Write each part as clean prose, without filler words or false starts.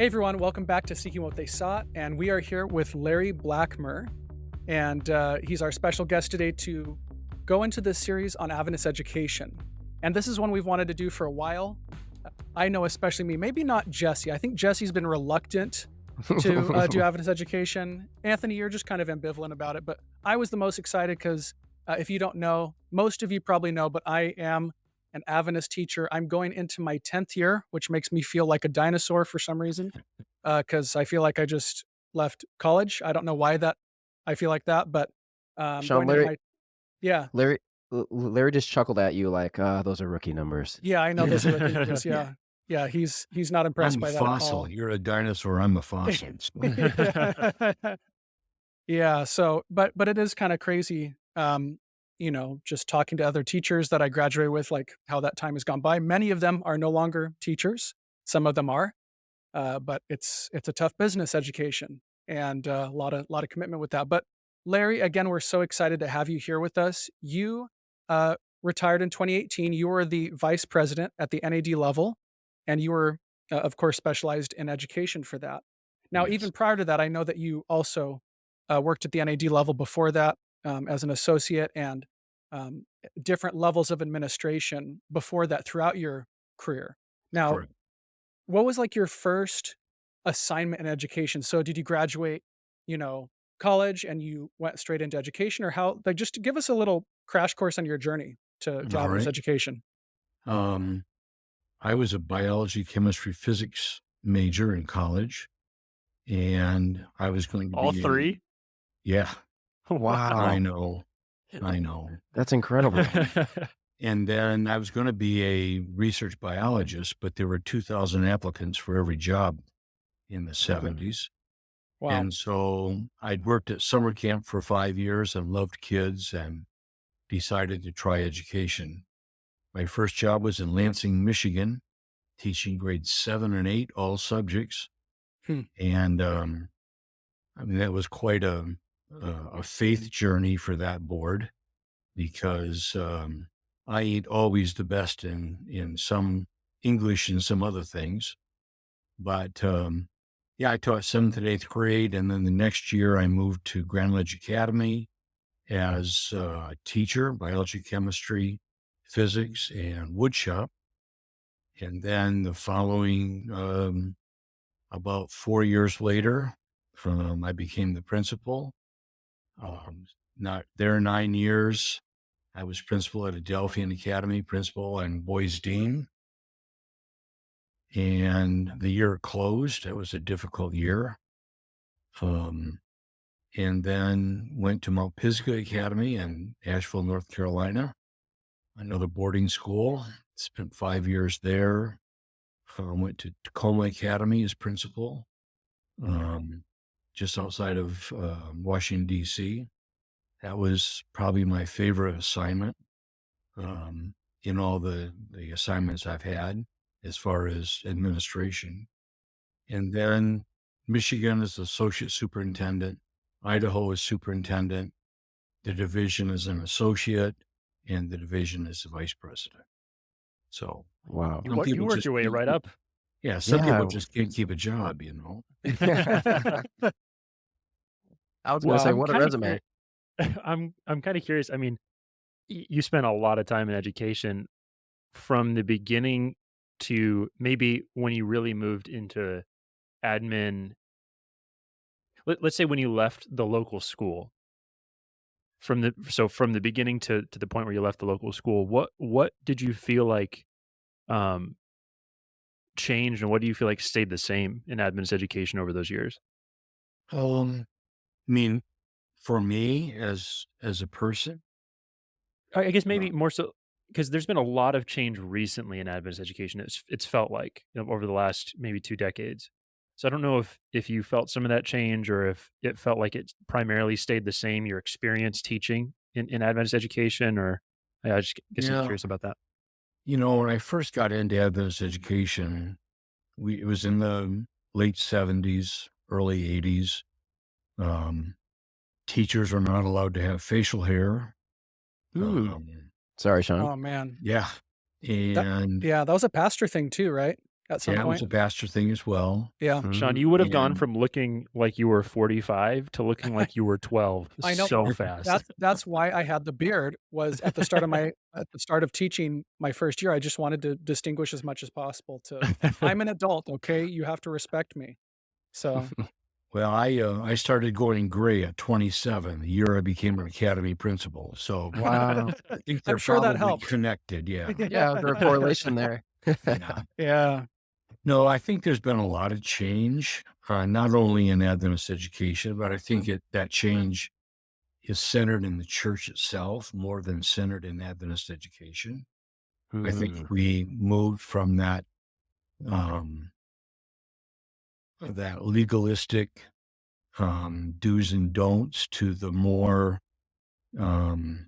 Hey everyone, welcome back to Seeking What They Sought, and we are here with Larry Blackmer, and he's our special guest today to go into this series on Adventist education. And this is one we've wanted to do for a while. I know, especially me, maybe not Jesse. I think Jesse's been reluctant to do Adventist education. Anthony, you're just kind of ambivalent about it, but I was the most excited because if you don't know, most of you probably know, but I am an Adventist teacher. I'm going into my 10th year, which makes me feel like a dinosaur for some reason, because I feel like I just left college. I don't know why that I feel like that, but Sean, going into my yeah, Larry just chuckled at you like, those are rookie numbers." yeah, I know those are rookie numbers. Yeah, yeah, he's not impressed I'm a by that at fossil. all. You're a dinosaur. I'm a fossil. Yeah. Yeah, so but it is kind of crazy, just talking to other teachers that I graduated with, like how that time has gone by. Many of them are no longer teachers. Some of them are, but it's a tough business education and a lot of commitment with that. But Larry, again, we're so excited to have you here with us. You uh, retired in 2018. You were the vice president at the NAD level, and you were, of course, specialized in education for that. Now, Yes, even prior to that, I know that you also worked at the NAD level before that as an associate and um, different levels of administration before that throughout your career. Now, correct. what was like your first assignment in education? So did you graduate, college and you went straight into education or how like just to give us a little crash course on your journey to All Adventist right. education. Um, I was a biology, chemistry, physics major in college, and I was going to All be a, 3? yeah, I Wow, know, I know. that's incredible. And then I was going to be a research biologist, but there were 2,000 applicants for every job in the Mhm. 70s. Wow. And so I'd worked at summer camp for 5 years and loved kids and decided to try education. My first job was in Lansing, Michigan, teaching grades 7 and 8, all subjects. Hmm. And I mean, that was quite a faith journey for that board because I ate always the best in some English and some other things. But yeah, I taught 7th and 8th grade. And then the next year I moved to Grand Ledge Academy as a teacher, biology, chemistry, physics, and woodshop. And then the following, about 4 years later, I became the principal. Not there 9 years. I was principal at Adelphian Academy, principal and boys dean. And the year closed. It was a difficult year. Um, and then went to Mount Pisgah Academy in Asheville, North Carolina, another boarding school. Spent 5 years there. Went to Tacoma Academy as principal, um, just outside of Washington, D.C. That was probably my favorite assignment um, in all the assignments I've had as far as administration. And then Michigan is associate superintendent, Idaho is superintendent, the division is an associate, and the division is the vice president. So Wow. You some wor you people worked just your way can't right keep, up. yeah, some people Yeah. just can't keep a job. I was gonna Well, say, Wow. I'm what a kinda resume. I'm kinda curious, I mean, you spent a lot of time in education from the beginning to maybe when you really moved into admin. Let's say when you left the local school, from the beginning to the point where you left the local school, what did you feel like, um, changed, and what do you feel like stayed the same in Adventist education over those years? I mean, for me as a person, I guess uh, maybe more so because there's been a lot of change recently in Adventist education. It's felt like, over the last maybe 2 decades. So I don't know if you felt some of that change or if it felt like it primarily stayed the same, your experience teaching in Adventist education, or I just guess I'm yeah, curious about that. when I first got into Adventist education, it was in the late 70s, early 80s. Um, Teachers are not allowed to have facial hair. Hmm. Um, Sorry, Sean. Oh man. yeah, That and yeah, that was a pastor thing too, right? at some Yeah, it was point. a pastor thing as well. Yeah, Sean, Mhm. you would have gone And from looking like you were 45 to looking like you were 12 I know. so fast. That's why I had the beard. Was at the start of teaching my first year. I just wanted to distinguish as much as possible. I'm an adult, okay? You have to respect me. So well, I started going gray at 27, the year I became an academy principal. So Wow. I think I'm they're sure that probably helped. connected. Yeah. Yeah, is there a correlation there? Yeah. Yeah. No, I think there's been a lot of change, not only in Adventist education, but I think that change is centered in the church itself more than centered in Adventist education. I think we moved from um, that legalistic do's and don'ts to the more um,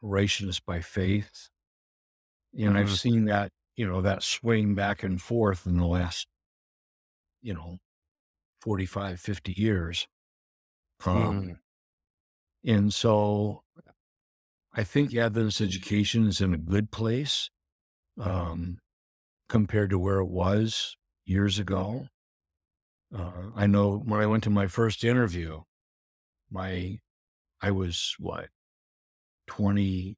righteousness by faith. And I've Mhm. seen that, that swing back and forth in the last, you know, 45, 50 years. Mm. And so I think Adventist education is in a good place um, compared to where it was years ago. I know when I went to my first interview, I was 22.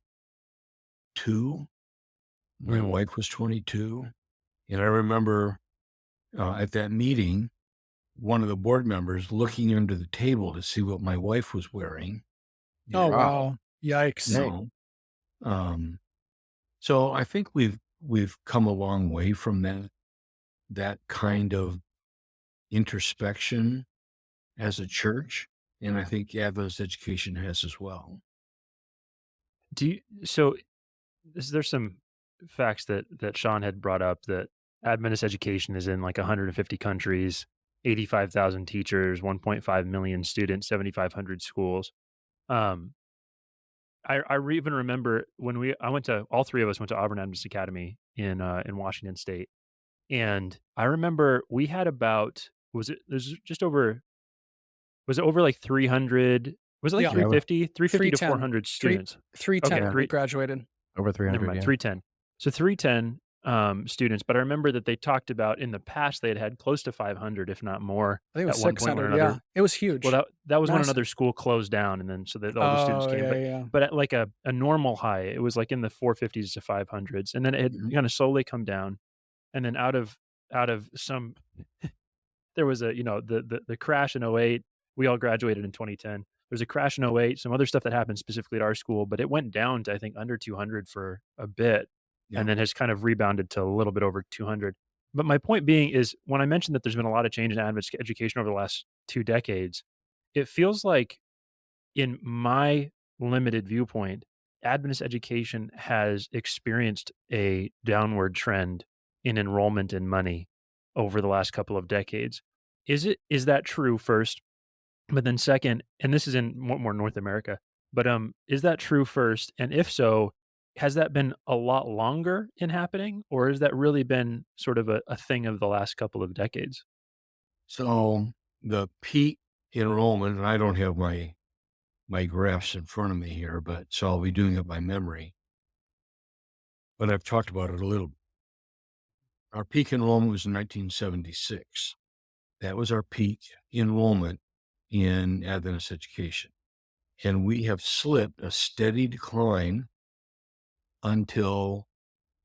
My Mm. wife was 22, and I remember at that meeting, one of the board members looking under the table to see what my wife was wearing. Oh, And, Wow. wow. Yikes. you Dang. know, um, so I think we've come a long way from that kind of introspection as a church, and I think Adventist education has as well. So there's some facts that Sean had brought up that Adventist education is in like 150 countries, 85,000 teachers, 1.5 million students, 7,500 schools. Um, I even remember when I went to all three of us went to Auburn Adventist Academy in Washington State, and I remember we had about there's just over was it over like 300, was it like Yeah. Yeah, 350 to 310. 400 Three students? Okay, three yeah, when we graduated. over never 300, mind, yeah. 310. So 310 students, but I remember that they talked about in the past they had close to 500, if not more, I think it was at one point when 600. another. Yeah. It was Well, huge. that was when Massive. another school closed down, and then so that all the students Oh, came. yeah, But yeah. but at like a normal high, it was like in the 450s to 500s, and then it had Mhm. kind of slowly come down, and then out of some there was the crash in '08. We all graduated in 2010. There's a crash in '08, some other stuff that happened specifically at our school, but it went down to, I think, under 200 for a bit, Yeah. and then has kind of rebounded to a little bit over 200. But my point being is when I mentioned that there's been a lot of change in Adventist education over the last 2 decades, it feels like in my limited viewpoint, Adventist education has experienced a downward trend in enrollment and money over the last couple of decades. Is that true first? But then second, and this is in more North America, but is that true first? And if so, has that been a lot longer in happening, or has that really been sort of a thing of the last couple of decades? So the peak enrollment, and I don't have my graphs in front of me here, but so I'll be doing it by memory. But I've talked about it a little. Our peak enrollment was in 1976. That was our peak enrollment in Adventist education. And we have slipped a steady decline until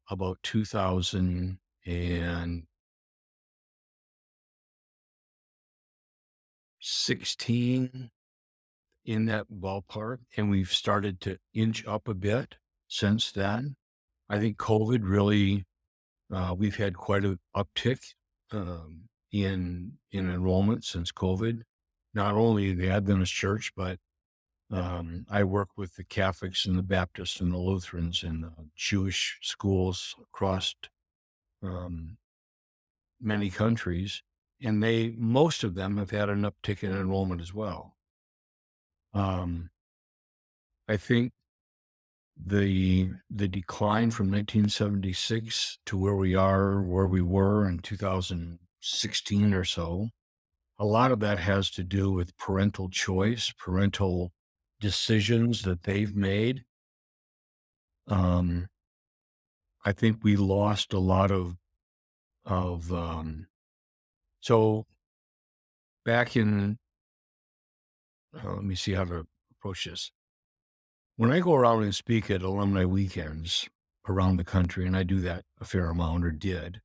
about 2016, in that ballpark. And we've started to inch up a bit since then. I think COVID really, we've had quite an uptick in enrollment since COVID, not only the Adventist Church, but I work with the Catholics and the Baptists and the Lutherans and the Jewish schools across um, many countries, and most of them have had an uptick in enrollment as well. Um, I think the decline from 1976 to where we were in 2016 or so, a lot of that has to do with parental choice, parental decisions that they've made. I think we lost a lot of of so back in let me see how to approach this. When I go around and speak at alumni weekends around the country, and I do that a fair amount or did,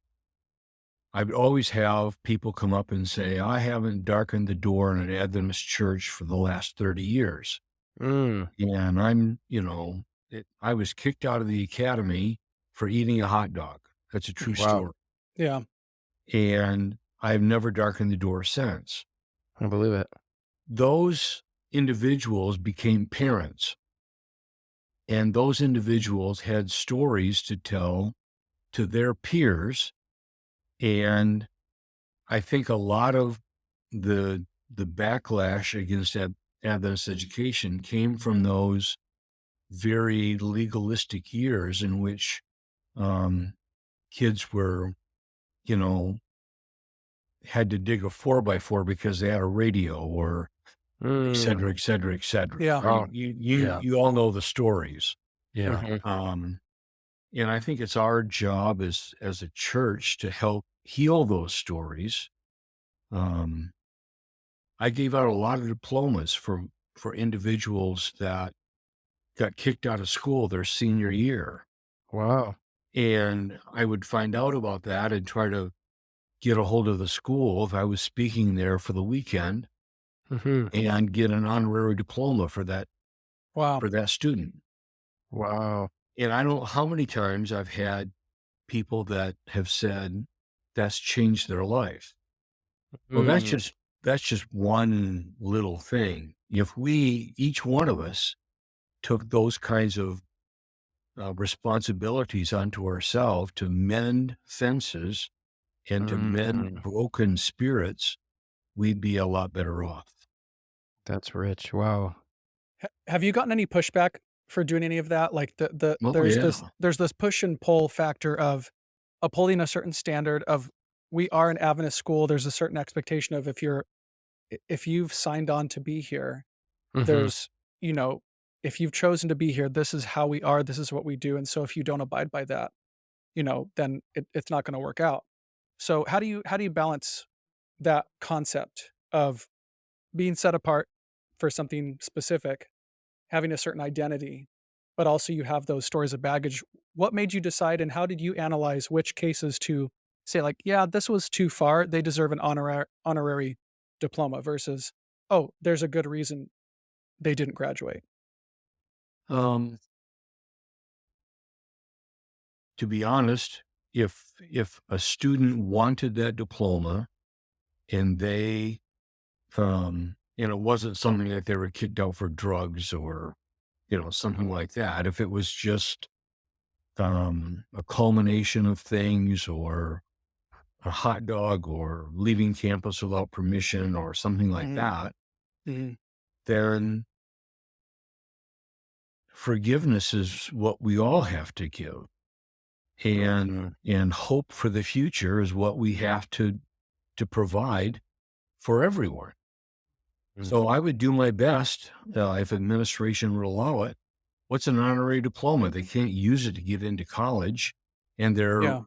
I would always have people come up and say, I haven't darkened the door in an Adventist church for the last 30 years. Mm. And I was kicked out of the academy for eating a hot dog. That's a true Wow. story. Yeah. And I've never darkened the door since. I believe it. Those individuals became parents, and those individuals had stories to tell to their peers. And I think a lot of the backlash against Adventist education came from those very legalistic years in which kids were, had to dig a 4x4 because they had a radio or et cetera, et cetera, et cetera. Yeah. Wow. You all know the stories. Yeah. Mhm. And I think it's our job as a church to help heal those stories. I gave out a lot of diplomas for individuals that got kicked out of school their senior year. Wow. And I would find out about that and try to get a hold of the school if I was speaking there for the weekend Mhm. and get an honorary diploma for that Wow. student. Wow. And I don't know how many times I've had people that have said that's changed their life. Well, Mm. that's just one little thing. If each one of us took those kinds of responsibilities onto ourselves to mend fences and to mend Mm. broken spirits, we'd be a lot better off. That's rich. Wow. Have you gotten any pushback for doing any of that? Like Oh, yeah. there's this push and pull factor of upholding a certain standard of we are an Adventist school. There's a certain expectation of if you've signed on to be here, Mhm. there's, you know, if you've chosen to be here, this is how we are, this is what we do. And so if you don't abide by that, then it's not going to work out. So how do you balance that concept of being set apart for something specific, having a certain identity, but also you have those stories of baggage? What made you decide and how did you analyze which cases to say like, yeah, this was too far, they deserve an honorary diploma versus, oh, there's a good reason they didn't graduate? Um, to be honest, if a student wanted that diploma and it wasn't something that they were kicked out for drugs or, something like that. If it was just a culmination of things or a hot dog or leaving campus without permission or something like Mhm, that, mhm. then forgiveness is what we all have to give. Mhm. And hope for the future is what we have to provide for everyone. So Mhm. I would do my best, if administration would allow it. What's an honorary diploma? They can't use it to get into college, and they're Yeah,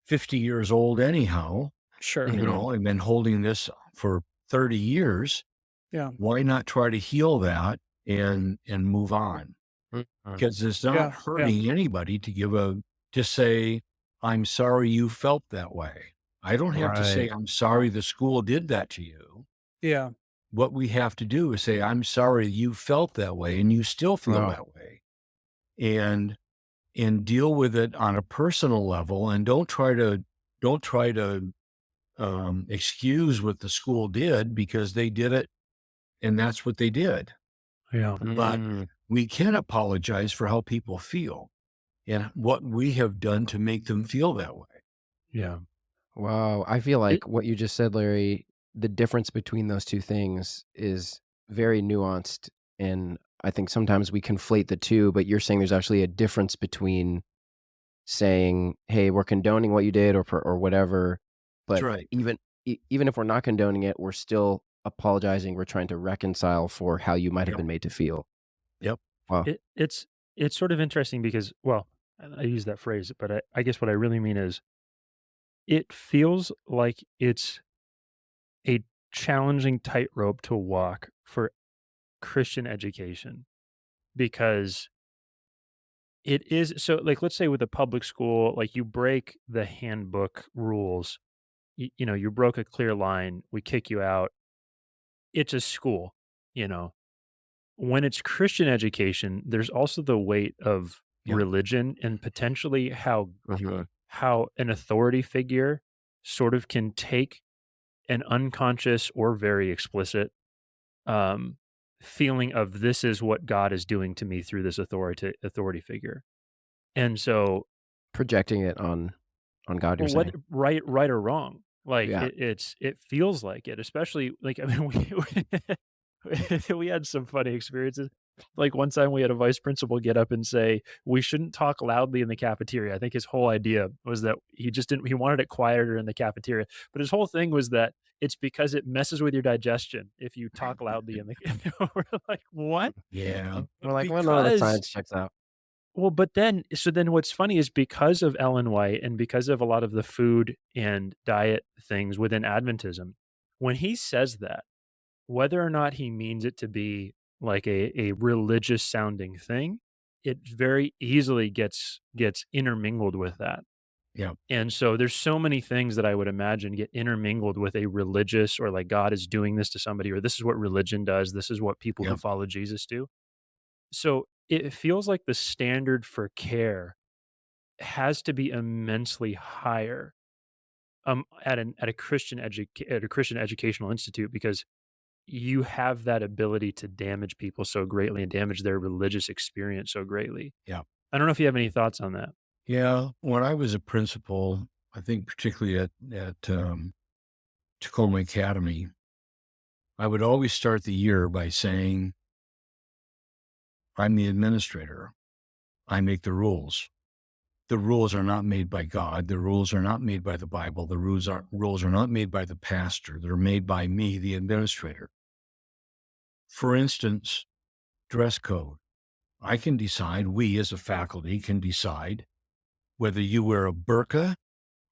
50 years old anyhow, sure. Mhm. and been holding this for 30 years. Yeah, Why not try to heal that and move on? Mhm. Because it's not yeah, yeah, hurting anybody to say, I'm sorry you felt that way. I don't have to say, Right. I'm sorry the school did that to you. yeah, What we have to do is say, I'm sorry you felt that way and you still feel Wow. that way. And deal with it on a personal level and don't try to excuse what the school did because they did it and that's what they did. Yeah. But Mm. we can apologize for how people feel and what we have done to make them feel that way. Yeah. Wow. I feel It like what you just said, Larry, the difference between those two things is very nuanced. And I think sometimes we conflate the two, but you're saying there's actually a difference between saying, "Hey, we're condoning what you did," or whatever, That's but right. even if we're not condoning it, we're still apologizing, we're trying to reconcile for how you might have Yep. been made to feel. Yep. Wow. it's sort of interesting because, well, I use that phrase, but I guess what I really mean is it feels like it's a challenging tightrope to walk for Christian education because it is so like let's say with a public school, like you break the handbook rules, you broke a clear line, we kick you out. It's a school, you know. When it's Christian education, there's also the weight of Yeah. religion and potentially Mhm. how an authority figure sort of can take an unconscious or very explicit um, feeling of this is what God is doing to me through this authority figure. And so, Projecting it on God, you're well, what saying? right or wrong, like Yeah. it feels like it, especially like I mean we had some funny experiences. Like one time we had a vice principal get up and say we shouldn't talk loudly in the cafeteria. I think his whole idea was that he just didn't he wanted it quieter in the cafeteria. But his whole thing was that it's because it messes with your digestion if you talk loudly in the we're like, "What?" Yeah. We're like, "Well, no, the Because science checks out." well, but then what's funny is because of Ellen White and because of a lot of the food and diet things within Adventism, when he says that, whether or not he means it to be like a religious sounding thing, it very easily gets intermingled with that. Yeah. And so there's so many things that I would imagine get intermingled with a religious or like God is doing this to somebody or this is what religion does, this is what people Yeah. who follow Jesus do. So it feels like the standard for care has to be immensely higher at a at a Christian educational institute because you have that ability to damage people so greatly and damage their religious experience so greatly. Yeah. I don't know if you have any thoughts on that. Yeah. When I was a principal, I think particularly at Tacoma Academy, I would always start the year by saying, I'm the administrator. I make the rules. The rules are not made by God. The rules are not made by the Bible. The rules are not made by the pastor. They're made by me, the administrator. For instance, dress code. I can decide, we as a faculty can decide whether you wear a burqa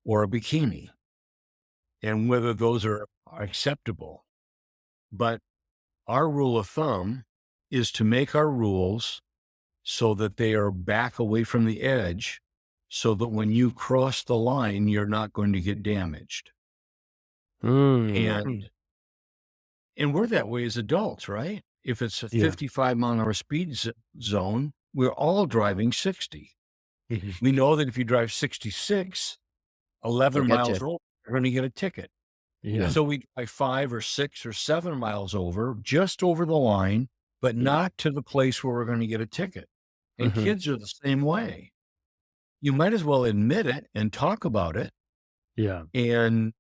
or a bikini and whether those are acceptable. But our rule of thumb is to make our rules so that they are back away from the edge so that when you cross the line, you're not going to get damaged. Mm. And we're that way as adults, right? If it's a Yeah. 55-mile-an-hour speed zone, we're all driving 60. We know that if you drive 66, 11 They'll get you. miles over, you're going to get a ticket. Yeah. So we drive 5 or 6 or 7 miles over, just over the line, but not to the place where we're going to get a ticket. And Mhm. kids are the same way. You might as well admit it and talk about it. Yeah. And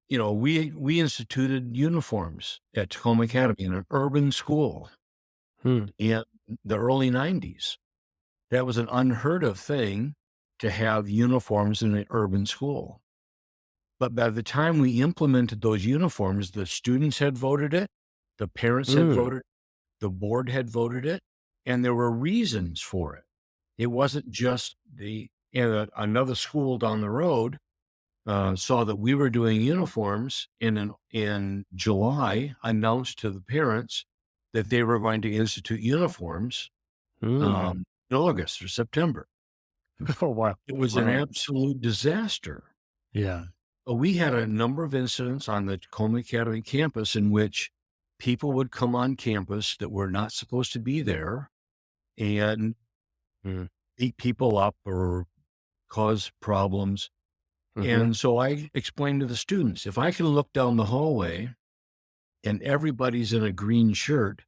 we instituted uniforms at Tacoma Academy in an urban school Hmm. in the early 90s. That was an unheard of thing to have uniforms in an urban school. But by the time we implemented those uniforms, the students had voted it, the parents had Mm. voted, the board had voted it, and there were reasons for it. It wasn't just another school down the road saw that we were doing uniforms in July, announced to the parents that they were going to institute uniforms Mm. in August or September. Oh, wow. It was an Wow. absolute disaster. Yeah. We had a number of incidents on the Tacoma Academy campus in which people would come on campus that were not supposed to be there and Mm. beat people up or cause problems. Mhm. And so I explained to the students, if I can look down the hallway and everybody's in a green shirt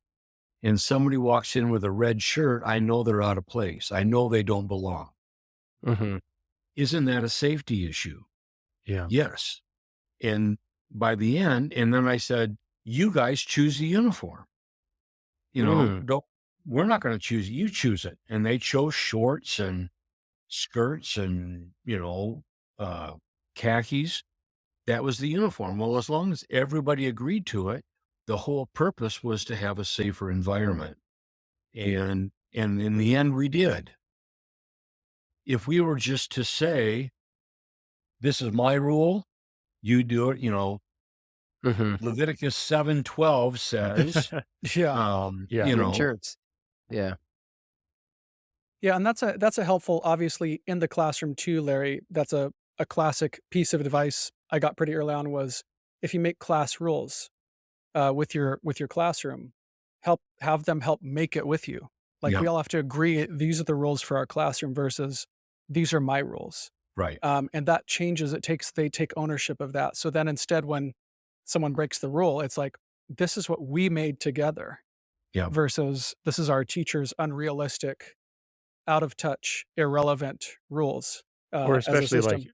and somebody walks in with a red shirt, I know they're out of place. I know they don't belong. Mhm. Isn't that a safety issue? Yeah. Yes. And by the end, and then I said, you guys choose the uniform. Mm. We're not going to choose it. You choose it. And they chose shorts and skirts and, khakis. That was the uniform. Well, as long as everybody agreed to it, the whole purpose was to have a safer environment. And in the end, we did. If we were just to say, this is my rule. You do it. Hmm. Leviticus 7:12 says, Yeah. Yeah. you Your know, church. Yeah. Yeah, and that's a helpful, obviously, in the classroom too, Larry. That's a classic piece of advice I got pretty early on was if you make class rules with your classroom, have them help make it with you. Like yeah, we all have to agree these are the rules for our classroom versus these are my rules. right. And that changes. They take ownership of that. So then instead, when someone breaks the rule, it's like this is what we made together Yeah. versus this is our teacher's unrealistic, out of touch, irrelevant rules Or as a especially like, system.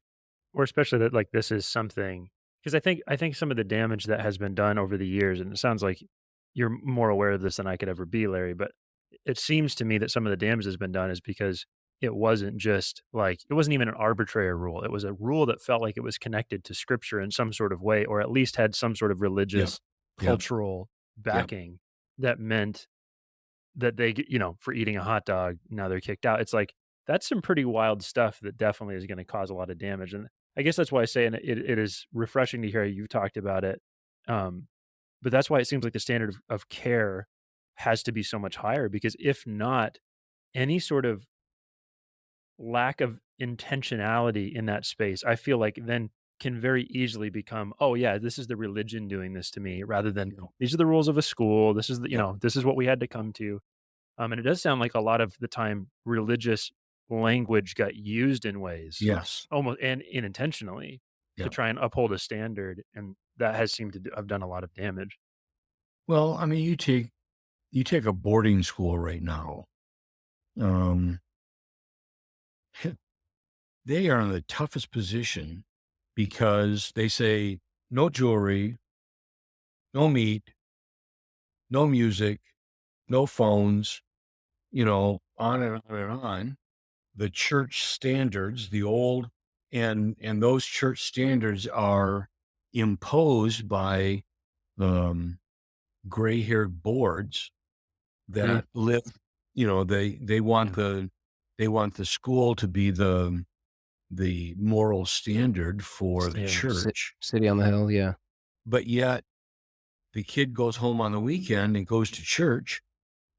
or especially that like this is something because I think some of the damage that has been done over the years, and it sounds like you're more aware of this than I could ever be, Larry. But it seems to me that some of the damage that's been done is because it wasn't just like it wasn't even an arbitrary rule. It was a rule that felt like it was connected to scripture in some sort of way, or at least had some sort of Yep. religious, Yep. cultural Yep. backing that meant that they get, for eating a hot dog, now they're kicked out. It's like, that's some pretty wild stuff that definitely is gonna cause a lot of damage, and I guess that's why I say, and it is refreshing to hear you talked about it, um, but that's why it seems like the standard of care has to be so much higher because if not, any sort of lack of intentionality in that space, I feel like then can very easily become, "Oh, yeah, this is the religion doing this to me," rather than, Yep. "These are the rules of a school, this is the Yep. this is what we had to come to." And it does sound like a lot of the time religious language got used in ways Yes. almost and unintentionally to Yep. try and uphold a standard, and that has seemed to have done a lot of damage. Well, I mean, you take a boarding school right now. Um, they are in the toughest position because they say no jewelry, no meat, no music, no phones, on and on and on. The church standards, the old and those church standards are imposed by um, gray-haired boards Mm. that live. They want the school to be the moral standard for the Yeah. church, City on the hill. Yeah. but yet the kid goes home on the weekend and goes to church,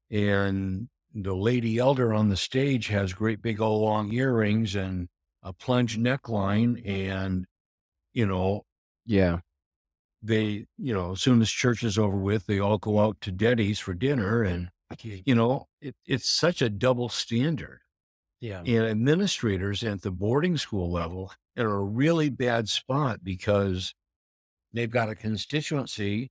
and the lady elder on the stage has great big old long earrings and a plunge neckline, and you know Yeah. as soon as church is over with, they all go out to Denny's for dinner, and it's such a double standard. Yeah. And administrators at the boarding school level are in a really bad spot because they've got a constituency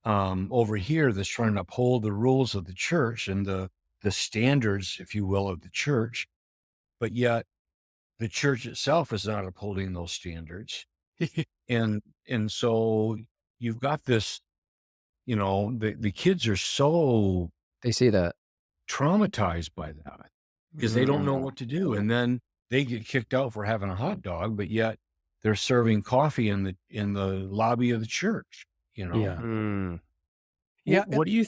over here that's trying to uphold the rules of the church and the standards, if you will, of the church, but yet the church itself is not upholding those standards. And so you've got this, the kids are so They see that. traumatized by that because they don't know Mm. what to do. And then they get kicked out for having a hot dog, but yet they're serving coffee in the lobby of the church, you know. Yeah. Mm. Yeah. What do you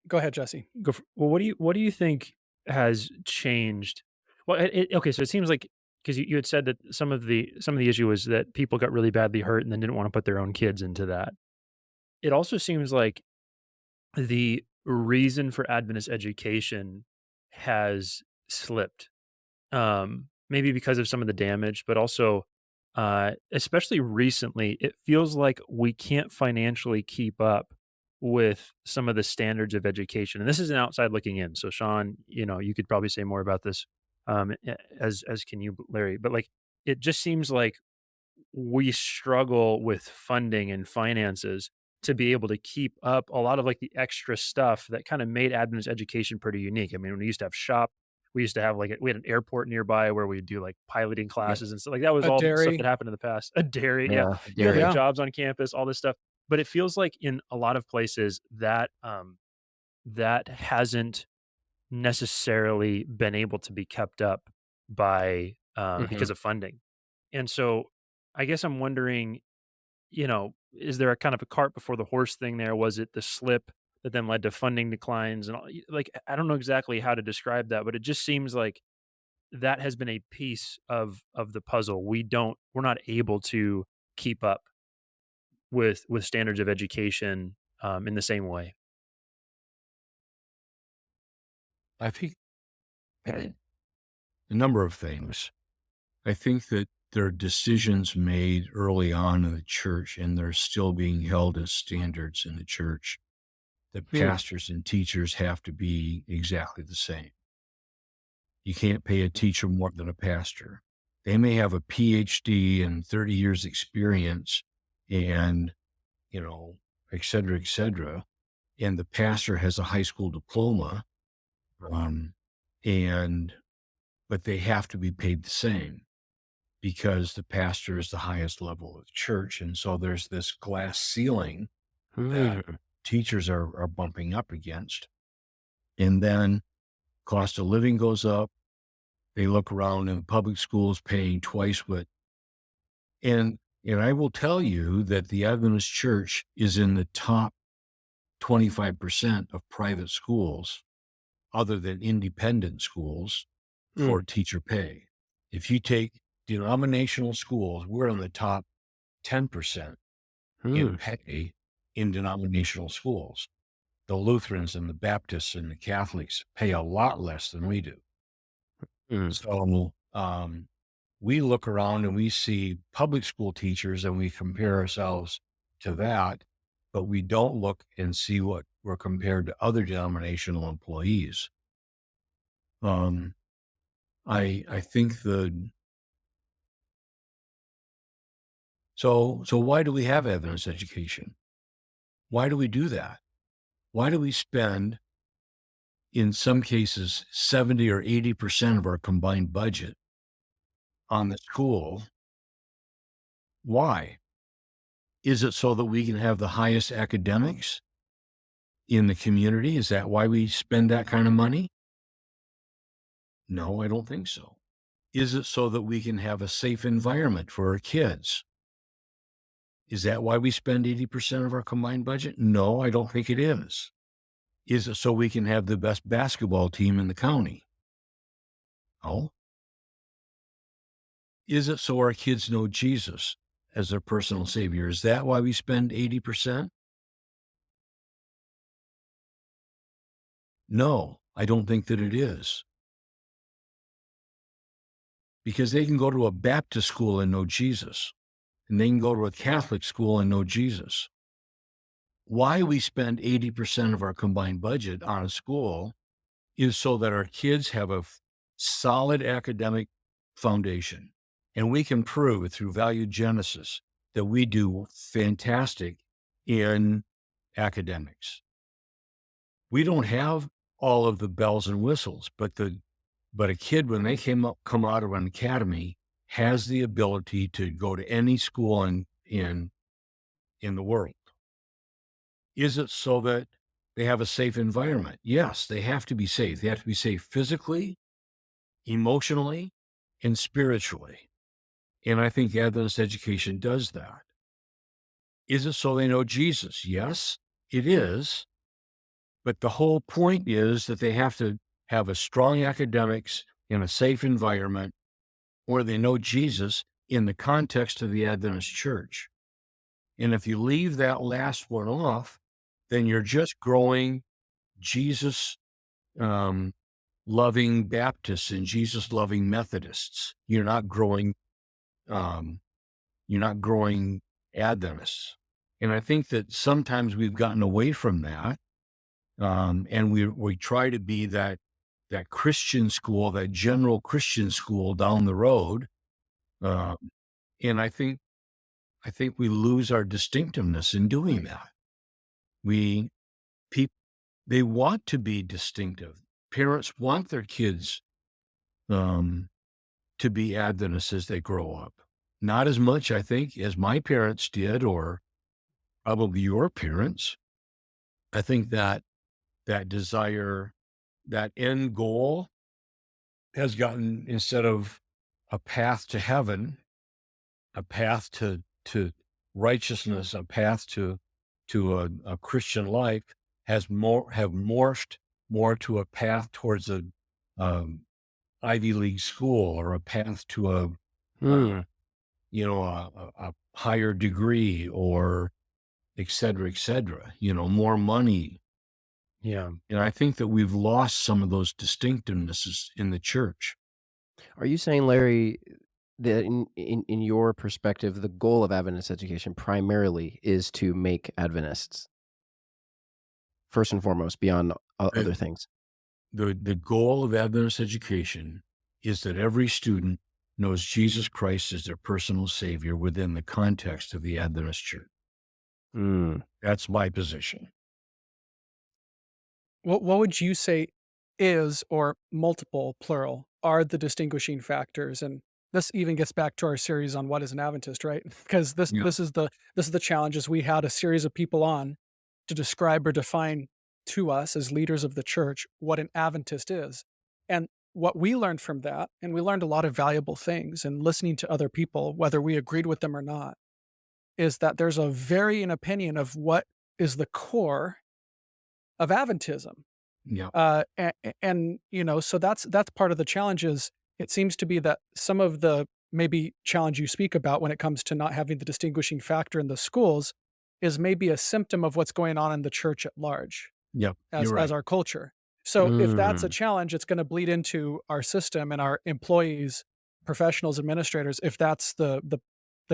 Go ahead, Jesse. well, what do you think has changed? Well, okay, so it seems like because you had said that some of the issue was that people got really badly hurt and then didn't want to put their own kids into that. It also seems like the reason for Adventist education has slipped. Maybe because of some of the damage, but also, especially recently, it feels like we can't financially keep up with some of the standards of education. And this is an outside looking in. So, Sean, you could probably say more about this, as can you, Larry. But like, it just seems like we struggle with funding and finances to be able to keep up a lot of like the extra stuff that kind of made Adventist education pretty unique. I mean, we used to have shop, we used to have like we had an airport nearby where we'd do like piloting Yeah. classes and stuff. Like that was A all stuff dairy. that happened in the past. A dairy, yeah. Yeah. You had Dairy. like Yeah. jobs on campus, all this stuff. But it feels like in a lot of places that that hasn't necessarily been able to be kept up by Mhm. because of funding. And so I guess I'm wondering, is there a kind of a cart before the horse thing there? Was it the slip that then led to funding declines and all, like I don't know exactly how to describe that, but it just seems like that has been a piece of the puzzle. We're not able to keep up with standards of education in the same way. I think a number of things. I think that there are decisions made early on in the church, and they're still being held as standards in the church, that pastors and teachers have to be exactly the same. You can't pay a teacher more than a pastor. They may have a PhD and 30 years experience and, et cetera, et cetera. And the pastor has a high school diploma. Um, but they have to be paid the same because the pastor is the highest level of the church. And so there's this glass ceiling that teachers are bumping up against. And then cost of living goes up. They look around in public schools paying twice what, and I will tell you that the Adventist church is in the top 25% of private schools, other than independent schools, for teacher pay. If you take denominational schools, we're in the top 10% in pay in denominational schools. The Lutherans and the Baptists and the Catholics pay a lot less than we do. So we look around and we see public school teachers and we compare ourselves to that, but we don't look and see what we're compared to other denominational employees. I think so why do we have Adventist education? Why do we do that? Why do we spend, in some cases, 70 or 80% of our combined budget on the school? Why? Is it so that we can have the highest academics in the community? Is that why we spend that kind of money? No, I don't think so. Is it so that we can have a safe environment for our kids? Is that why we spend 80% of our combined budget? No, I don't think it is. Is it so we can have the best basketball team in the county? No. Is it so our kids know Jesus as their personal savior? Is that why we spend 80%? No, I don't think that it is. Because they can go to a Baptist school and know Jesus, and they can go to a Catholic school and know Jesus. Why we spend 80% of our combined budget on a school is so that our kids have a solid academic foundation. And we can prove through value genesis that we do fantastic in academics. We don't have all of the bells and whistles, but a kid, when they come out of an academy, has the ability to go to any school in the world. Is it so that they have a safe environment? Yes, they have to be safe. They have to be safe physically, emotionally, and spiritually. And I think Adventist education does that. Is it so they know Jesus? Yes, it is. But the whole point is that they have to have a strong academics in a safe environment where they know Jesus in the context of the Adventist church. And if you leave that last one off, then you're just growing Jesus loving Baptists and Jesus loving Methodists. You're not growing Adventists. And I think that sometimes we've gotten away from that. And we try to be that Christian school, that general Christian school down the road. And I think we lose our distinctiveness in doing that. They want to be distinctive. Parents want their kids to be Adventists as they grow up. Not as much, I think, as my parents did, or probably your parents. I think that desire, that end goal has gotten, instead of a path to heaven, a path to righteousness, a path to a Christian life, have morphed more to a path towards Ivy League school or a path to a, Hmm. a higher degree or et cetera, more money. Yeah. And I think that we've lost some of those distinctivenesses in the church. Are you saying, Larry, that in your perspective, the goal of Adventist education primarily is to make Adventists first and foremost, beyond Uh, other things? The goal of Adventist education is that every student knows Jesus Christ as their personal savior within the context of the Adventist church. Mm. That's my position. What would you say is, or multiple, plural, are the distinguishing factors? And this even gets back to our series on what is an Adventist, right? Because this Yeah. this is the challenges we had a series of people on to describe or define to us as leaders of the church what an Adventist is. And what we learned from that, and we learned a lot of valuable things in listening to other people, whether we agreed with them or not, is that there's a varying opinion of what is the core of Adventism. Yeah. And so that's part of the challenge. Is it seems to be that some of the maybe challenge you speak about when it comes to not having the distinguishing factor in the schools is maybe a symptom of what's going on in the church at large Yep. as You're right. our culture. So if that's a Mm. challenge, it's going to bleed into our system and our employees, professionals, administrators, if that's the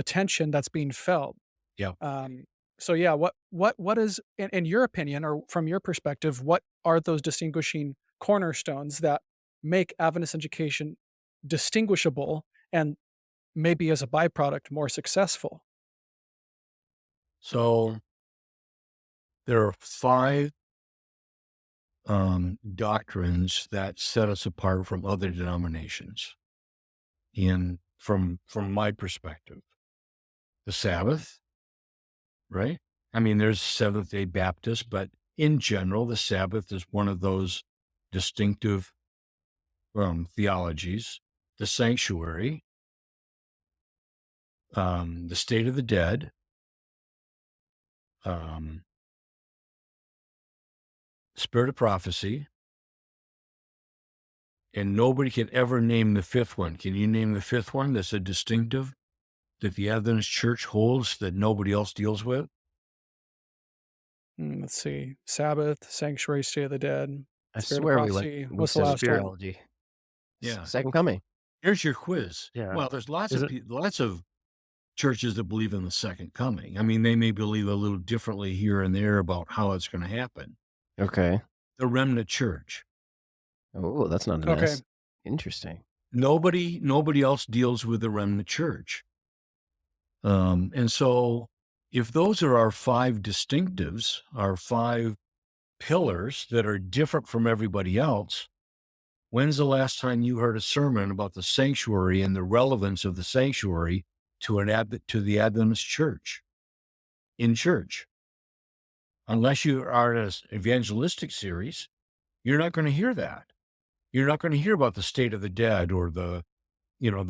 tension that's being felt. Yeah. Um, so yeah, what is in your opinion or from your perspective, what are those distinguishing cornerstones that make Adventist education distinguishable and maybe as a byproduct more successful? So there are five doctrines that set us apart from other denominations. From my perspective, the Sabbath, right? I mean, there's Seventh Day Baptist, but in general, the Sabbath is one of those distinctive theologies. The sanctuary, the state of the dead, um, spirit of prophecy, and nobody can ever name the fifth one. Can you name the fifth one that's a distinctive that the Adventist church holds that nobody else deals with? Let's see. Sabbath, sanctuary, state of the dead, I spirit of swear prophecy. we What's the said last one? theology. Yeah. Second coming. Here's your quiz. Yeah. Well, there's lots Is of it lots of churches that believe in the second coming. I mean, they may believe a little differently here and there about how it's going to happen. Okay. The remnant church. Oh, that's not a Okay. mess. Interesting. Nobody else deals with the remnant church. And so if those are our five distinctives, our five pillars that are different from everybody else, when's the last time you heard a sermon about the sanctuary and the relevance of the sanctuary to the Adventist church in church? Unless you are in an evangelistic series, you're not going to hear that. You're not going to hear about the state of the dead or the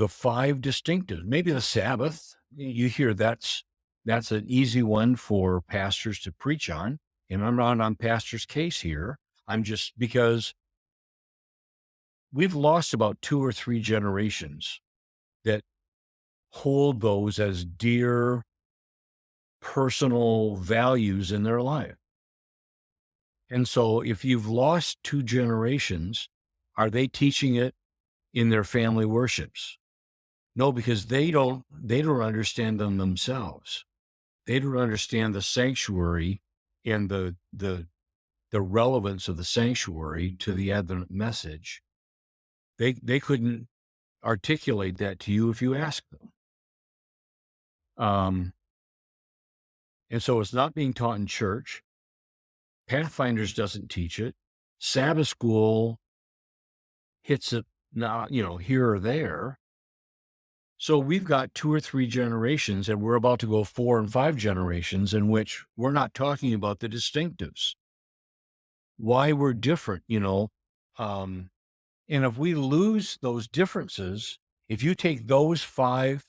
five distinctives. Maybe the Sabbath. You hear that's an easy one for pastors to preach on. And I'm not on pastor's case here. I'm just because we've lost about 2 or 3 generations that hold those as dear personal values in their life. And so if you've lost 2 generations, are they teaching it in their family worships? No, because they don't understand them themselves. They don't understand the sanctuary and the relevance of the sanctuary to the Advent message. They couldn't articulate that to you if you asked them. And so it's not being taught in church. Pathfinders doesn't teach it. Sabbath school hits it now, here or there. So we've got 2 or 3 generations, and we're about to go 4 and 5 generations in which we're not talking about the distinctives, why we're different, and if we lose those differences, if you take those 5,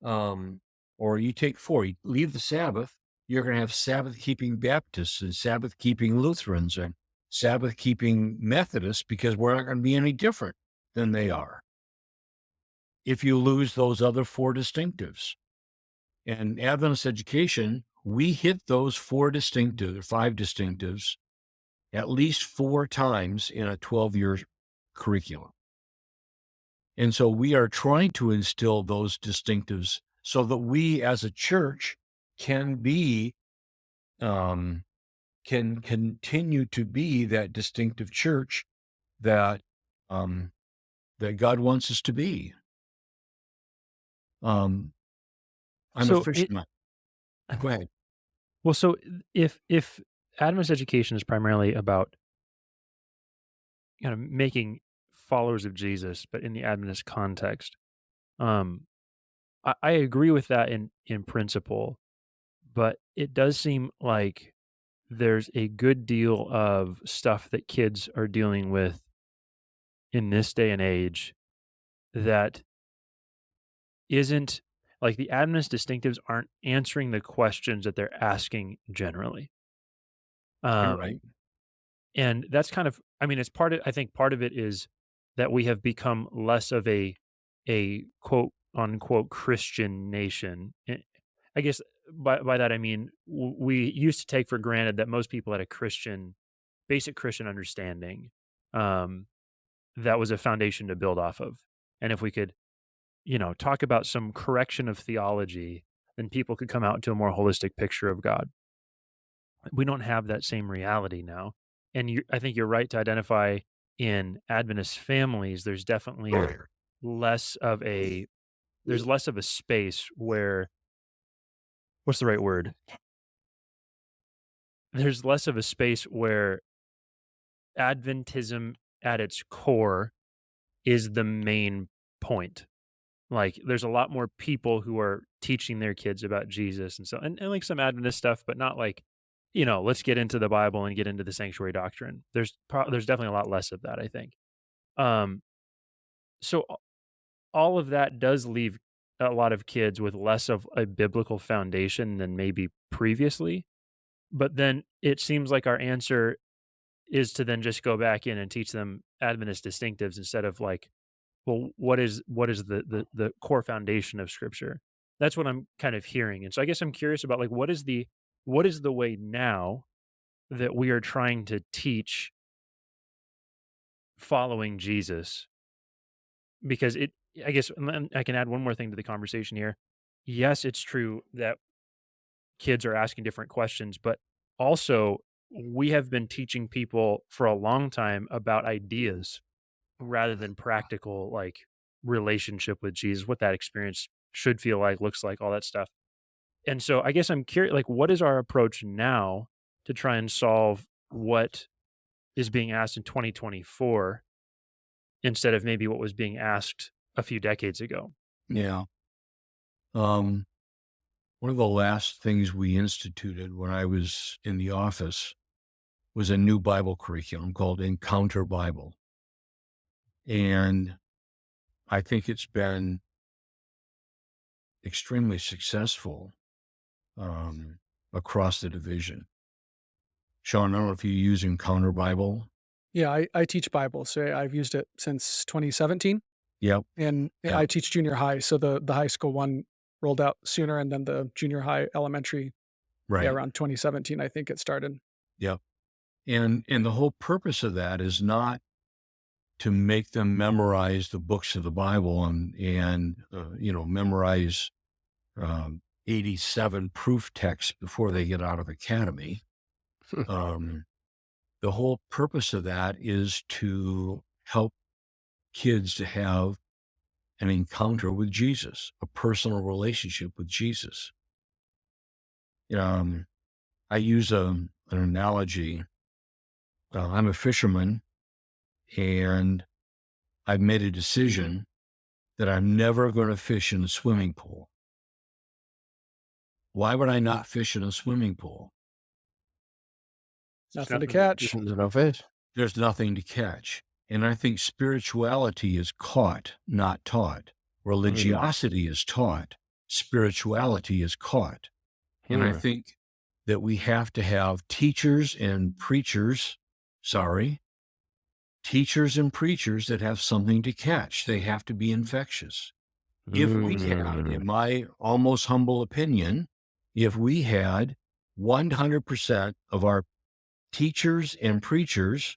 or you take 4, you leave the Sabbath, you're going to have Sabbath-keeping Baptists and Sabbath-keeping Lutherans and Sabbath-keeping Methodists because we're not going to be any different than they are if you lose those other four distinctives. And Adventist education, we hit those five distinctives at least 4 times in a 12-year curriculum. And so we are trying to instill those distinctives so that we as a church can continue to be that distinctive church that that God wants us to be. I'm a So fisherman. Go ahead. well, so if Adventist education is primarily about kind of making followers of Jesus, but in the Adventist context, um, I agree with that in principle, but it does seem like there's a good deal of stuff that kids are dealing with in this day and age that isn't like the Adventist distinctives aren't answering the questions that they're asking generally. You're Um, right. and that's kind of, I mean, it's part of, I think part of it is that we have become less of a quote unquote Christian nation. I guess by that I mean we used to take for granted that most people had a basic Christian understanding. Um, that was a foundation to build off of, and if we could, talk about some correction of theology, then people could come out to a more holistic picture of God. We don't have that same reality now, and I think you're right to identify in Adventist families. There's definitely less of a less of a space where what's the right word? There's less of a space where Adventism at its core is the main point. Like there's a lot more people who are teaching their kids about Jesus and so and like some Adventist stuff, but not like, let's get into the Bible and get into the sanctuary doctrine. There's definitely a lot less of that, I think. Um so all of that does leave a lot of kids with less of a biblical foundation than maybe previously. But then it seems like our answer is to then just go back in and teach them Adventist distinctives instead of like, well, what is the core foundation of Scripture? That's what I'm kind of hearing, and so I guess I'm curious about like what is the way now that we are trying to teach following Jesus? Because I guess and I can add one more thing to the conversation here. Yes, it's true that kids are asking different questions, but also we have been teaching people for a long time about ideas rather than practical like relationship with Jesus, what that experience should feel like, looks like, all that stuff. And so I guess I'm curious, like, what is our approach now to try and solve what is being asked in 2024 instead of maybe what was being asked a few decades ago? Yeah. One of the last things we instituted when I was in the office was a new Bible curriculum called Encounter Bible. And I think it's been extremely successful across the division. Sean, I don't know if you use Encounter Bible. Yeah, I teach Bible, so I've used it since 2017, Yep. and Yeah. I teach junior high, so the high school one rolled out sooner, and then the junior high elementary, Right. around 2017, I think it started. Yep. And the whole purpose of that is not to make them memorize the books of the Bible and memorize 87 proof texts before they get out of academy. The whole purpose of that is to help kids to have an encounter with Jesus, a personal relationship with Jesus. I use an analogy. I'm a fisherman, and I've made a decision that I'm never going to fish in a swimming pool. Why would I not fish in a swimming pool? Nothing to catch. There's no fish. There's nothing to catch. And I think spirituality is caught, not taught. Religiosity is taught. Spirituality is caught. And I think that we have to have teachers and preachers, teachers and preachers that have something to catch. They have to be infectious. If we had, in my almost humble opinion, if we had 100% of our teachers and preachers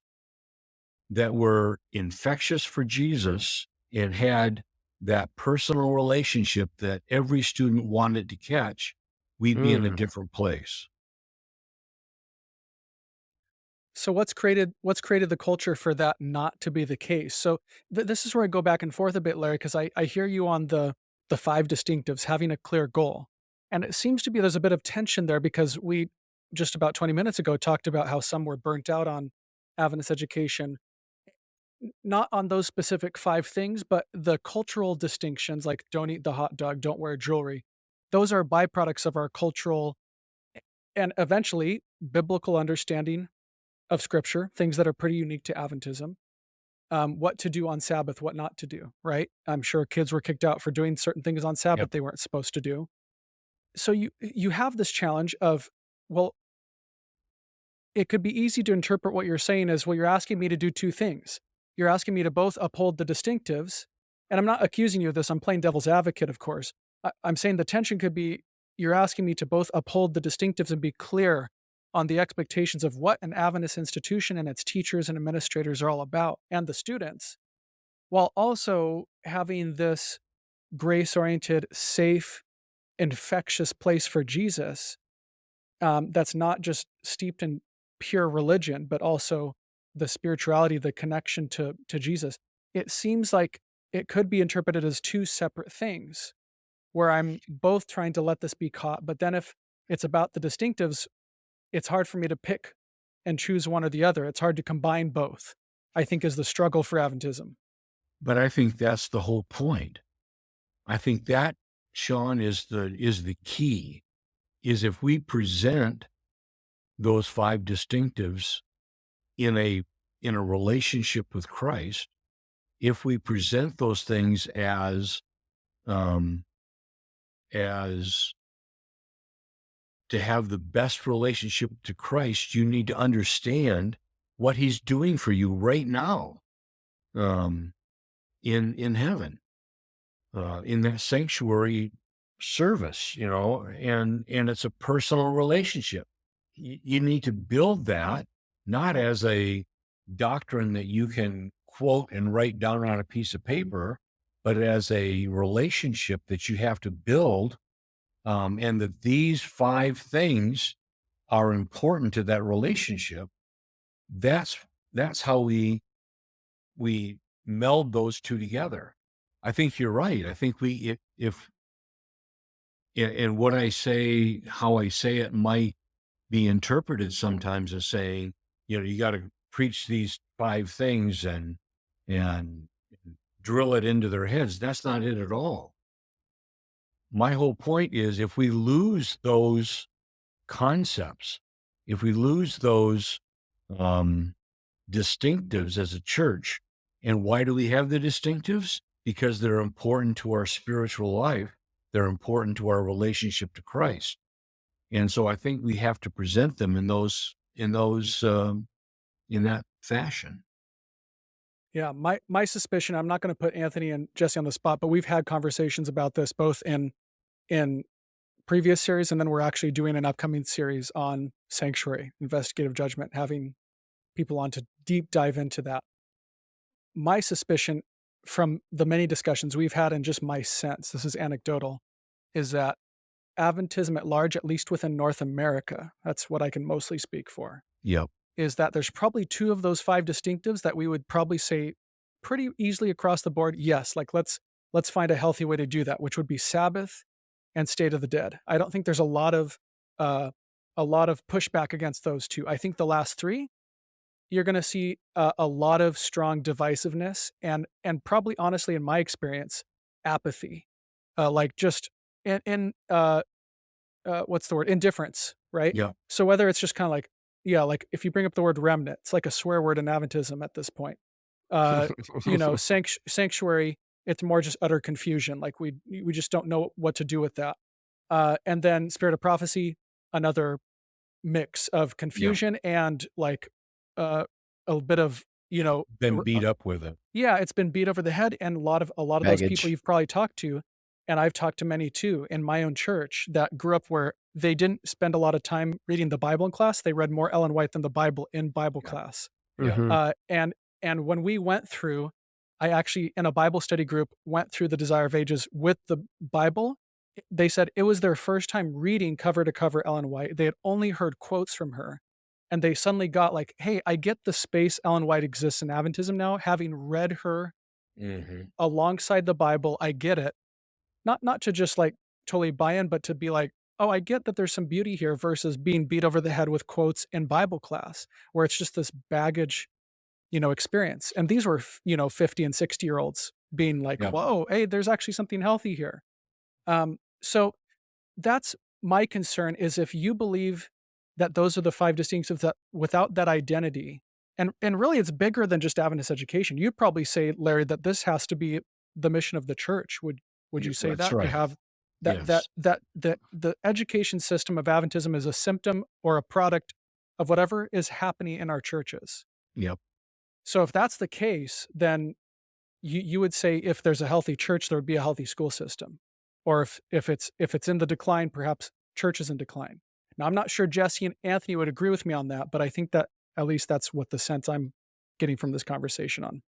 that were infectious for Jesus and had that personal relationship that every student wanted to catch, we'd be in a different place. So what's created the culture for that not to be the case? So this is where I go back and forth a bit, Larry, because I hear you on the five distinctives, having a clear goal. And it seems to be there's a bit of tension there because we just about 20 minutes ago talked about how some were burnt out on Adventist education, not on those specific five things, but the cultural distinctions like don't eat the hot dog, don't wear jewelry. Those are byproducts of our cultural and eventually biblical understanding of scripture, things that are pretty unique to Adventism. What to do on Sabbath, what not to do, right? I'm sure kids were kicked out for doing certain things on Sabbath Yep. they weren't supposed to do. So you have this challenge of, well, it could be easy to interpret what you're saying as, well, you're asking me to do two things. You're asking me to both uphold the distinctives, and I'm not accusing you of this, I'm playing devil's advocate, of course. I'm saying the tension could be you're asking me to both uphold the distinctives and be clear on the expectations of what an Adventist institution and its teachers and administrators are all about, and the students, while also having this grace-oriented, safe, infectious place for Jesus, that's not just steeped in pure religion, but also the spirituality, the connection to Jesus. It seems like it could be interpreted as two separate things, where I'm both trying to let this be caught, but then if it's about the distinctives, it's hard for me to pick and choose one or the other. It's hard to combine both, I think, is the struggle for Adventism. But I think that's the whole point. I think that, Sean, is the key, is if we present those five distinctives in a relationship with Christ, if we present those things as to have the best relationship to Christ, you need to understand what he's doing for you right now, in heaven, in that sanctuary service, and it's a personal relationship. You need to build that not as a doctrine that you can quote and write down on a piece of paper, but as a relationship that you have to build, and that these five things are important to that relationship. That's how we meld those two together. I think you're right. I think if what I say, how I say it might be interpreted sometimes as saying, you got to preach these five things and drill it into their heads. That's not it at all. My whole point is if we lose those concepts, if we lose those distinctives as a church, and why do we have the distinctives? Because they're important to our spiritual life. They're important to our relationship to Christ. And so I think we have to present them in that fashion. Yeah, my suspicion, I'm not going to put Anthony and Jesse on the spot, but we've had conversations about this both in previous series, and then we're actually doing an upcoming series on sanctuary, investigative judgment, having people on to deep dive into that. My suspicion from the many discussions we've had, and just my sense, this is anecdotal, is that Adventism at large, at least within North America, that's what I can mostly speak for, Yep. is that there's probably two of those five distinctives that we would probably say pretty easily across the board, yes, like let's find a healthy way to do that, which would be Sabbath and State of the Dead. I don't think there's a lot of pushback against those two. I think the last three, you're going to see a lot of strong divisiveness and probably, honestly, in my experience, apathy, like just in what's the word? Indifference, right? Yeah. So whether it's just kind of like, yeah, like if you bring up the word remnant, it's like a swear word in Adventism at this point. Sanctuary, it's more just utter confusion. Like we just don't know what to do with that. And then Spirit of Prophecy, another mix of confusion and like a bit of you know, Been beat up with it. yeah, it's been beat over the head, and a lot of those people Baggage. you've probably talked to, and I've talked to many too in my own church that grew up where they didn't spend a lot of time reading the Bible in class. They read more Ellen White than the Bible in Bible Yeah. class. Yeah. Mhm. And when we went through, I actually in a Bible study group went through the Desire of Ages with the Bible. They said it was their first time reading cover to cover Ellen White. They had only heard quotes from her. And they suddenly got like, hey, I get the space Ellen White exists in Adventism now, having read her Mhm. alongside the Bible. I get it. Not to just like totally buy in, but to be like, oh, I get that there's some beauty here versus being beat over the head with quotes in Bible class, where it's just this baggage, experience. And these were, 50 and 60-year-olds being like, Yeah. whoa, hey, there's actually something healthy here. So that's my concern is if you believe that those are the five distinctives that without that identity, and really it's bigger than just Adventist education. You'd probably say, Larry, that this has to be the mission of the church. Would you say That's that to right. have Yes. that the education system of Adventism is a symptom or a product of whatever is happening in our churches? Yep. So if that's the case, then you would say if there's a healthy church, there would be a healthy school system. Or if it's in the decline, perhaps church is in decline. Now, I'm not sure Jesse and Anthony would agree with me on that, but I think that at least that's what the sense I'm getting from this conversation on.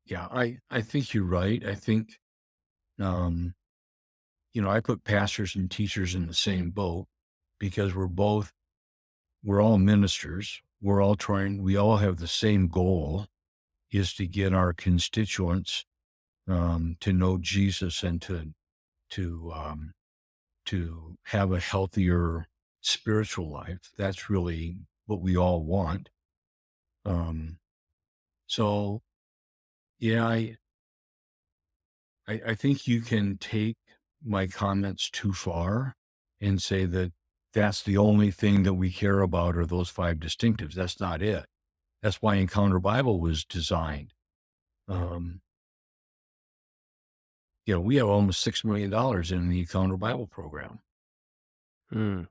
Yeah. I think you're right. I think, um, I put pastors and teachers in the same boat because we're all ministers. We all have the same goal is to get our constituents, to know Jesus and to to have a healthier spiritual life. That's really what we all want. Um, so yeah, I think you can take my comments too far and say that that's the only thing that we care about are those five distinctives. That's not it. That's why Encounter Bible was designed. Um, we have almost $6 million in the Encounter Bible program Mm.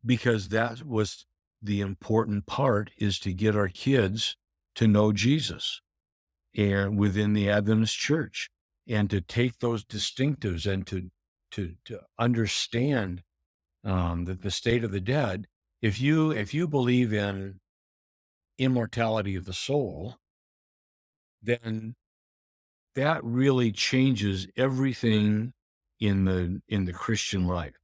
because that was the important part is to get our kids to know Jesus and within the Adventist church and to take those distinctives and to understand that the state of the dead, if you believe in immortality of the soul, then that really changes everything in the Christian life.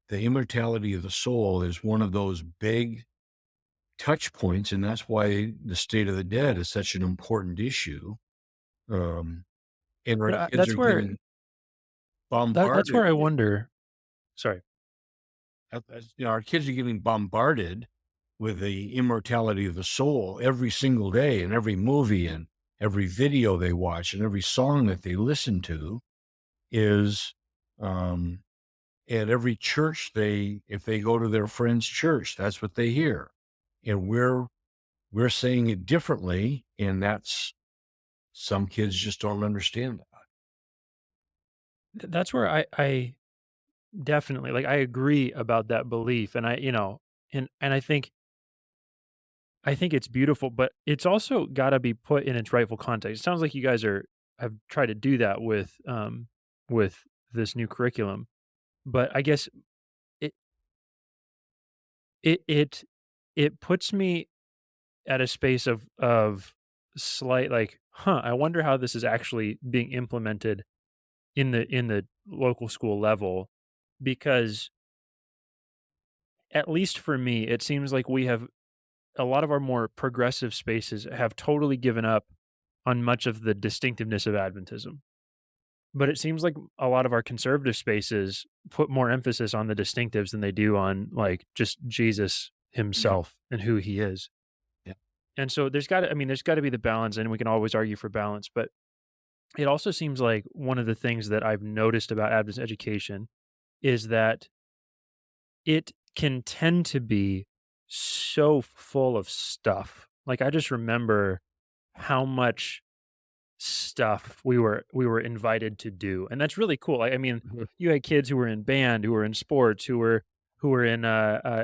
The immortality of the soul is one of those big touch points, and that's why the state of the dead is such an important issue. Um, and our kids That's are where getting that's where bombarded. I wonder. Sorry. Our kids are getting bombarded with the immortality of the soul every single day, and every movie and every video they watch and every song that they listen to is um, at every church. If they go to their friend's church, that's what they hear, and we're saying it differently, and that's some kids just don't understand that. That's where I definitely like I agree about that belief, and and I think it's beautiful, but it's also got to be put in its rightful context. It sounds like you guys have tried to do that with this new curriculum, but I guess it it it it puts me at a space of slight like, huh, I wonder how this is actually being implemented in the local school level, because at least for me, it seems like we have a lot of our more progressive spaces have totally given up on much of the distinctiveness of Adventism. But it seems like a lot of our conservative spaces put more emphasis on the distinctives than they do on like just Jesus Yeah. himself and who he is. Yeah. And so there's got to be the balance, and we can always argue for balance, but it also seems like one of the things that I've noticed about Adventist education is that it can tend to be so full of stuff. Like I just remember how much stuff we were invited to do, and that's really cool. I mean, Mhm. you had kids who were in band, who were in sports, who were in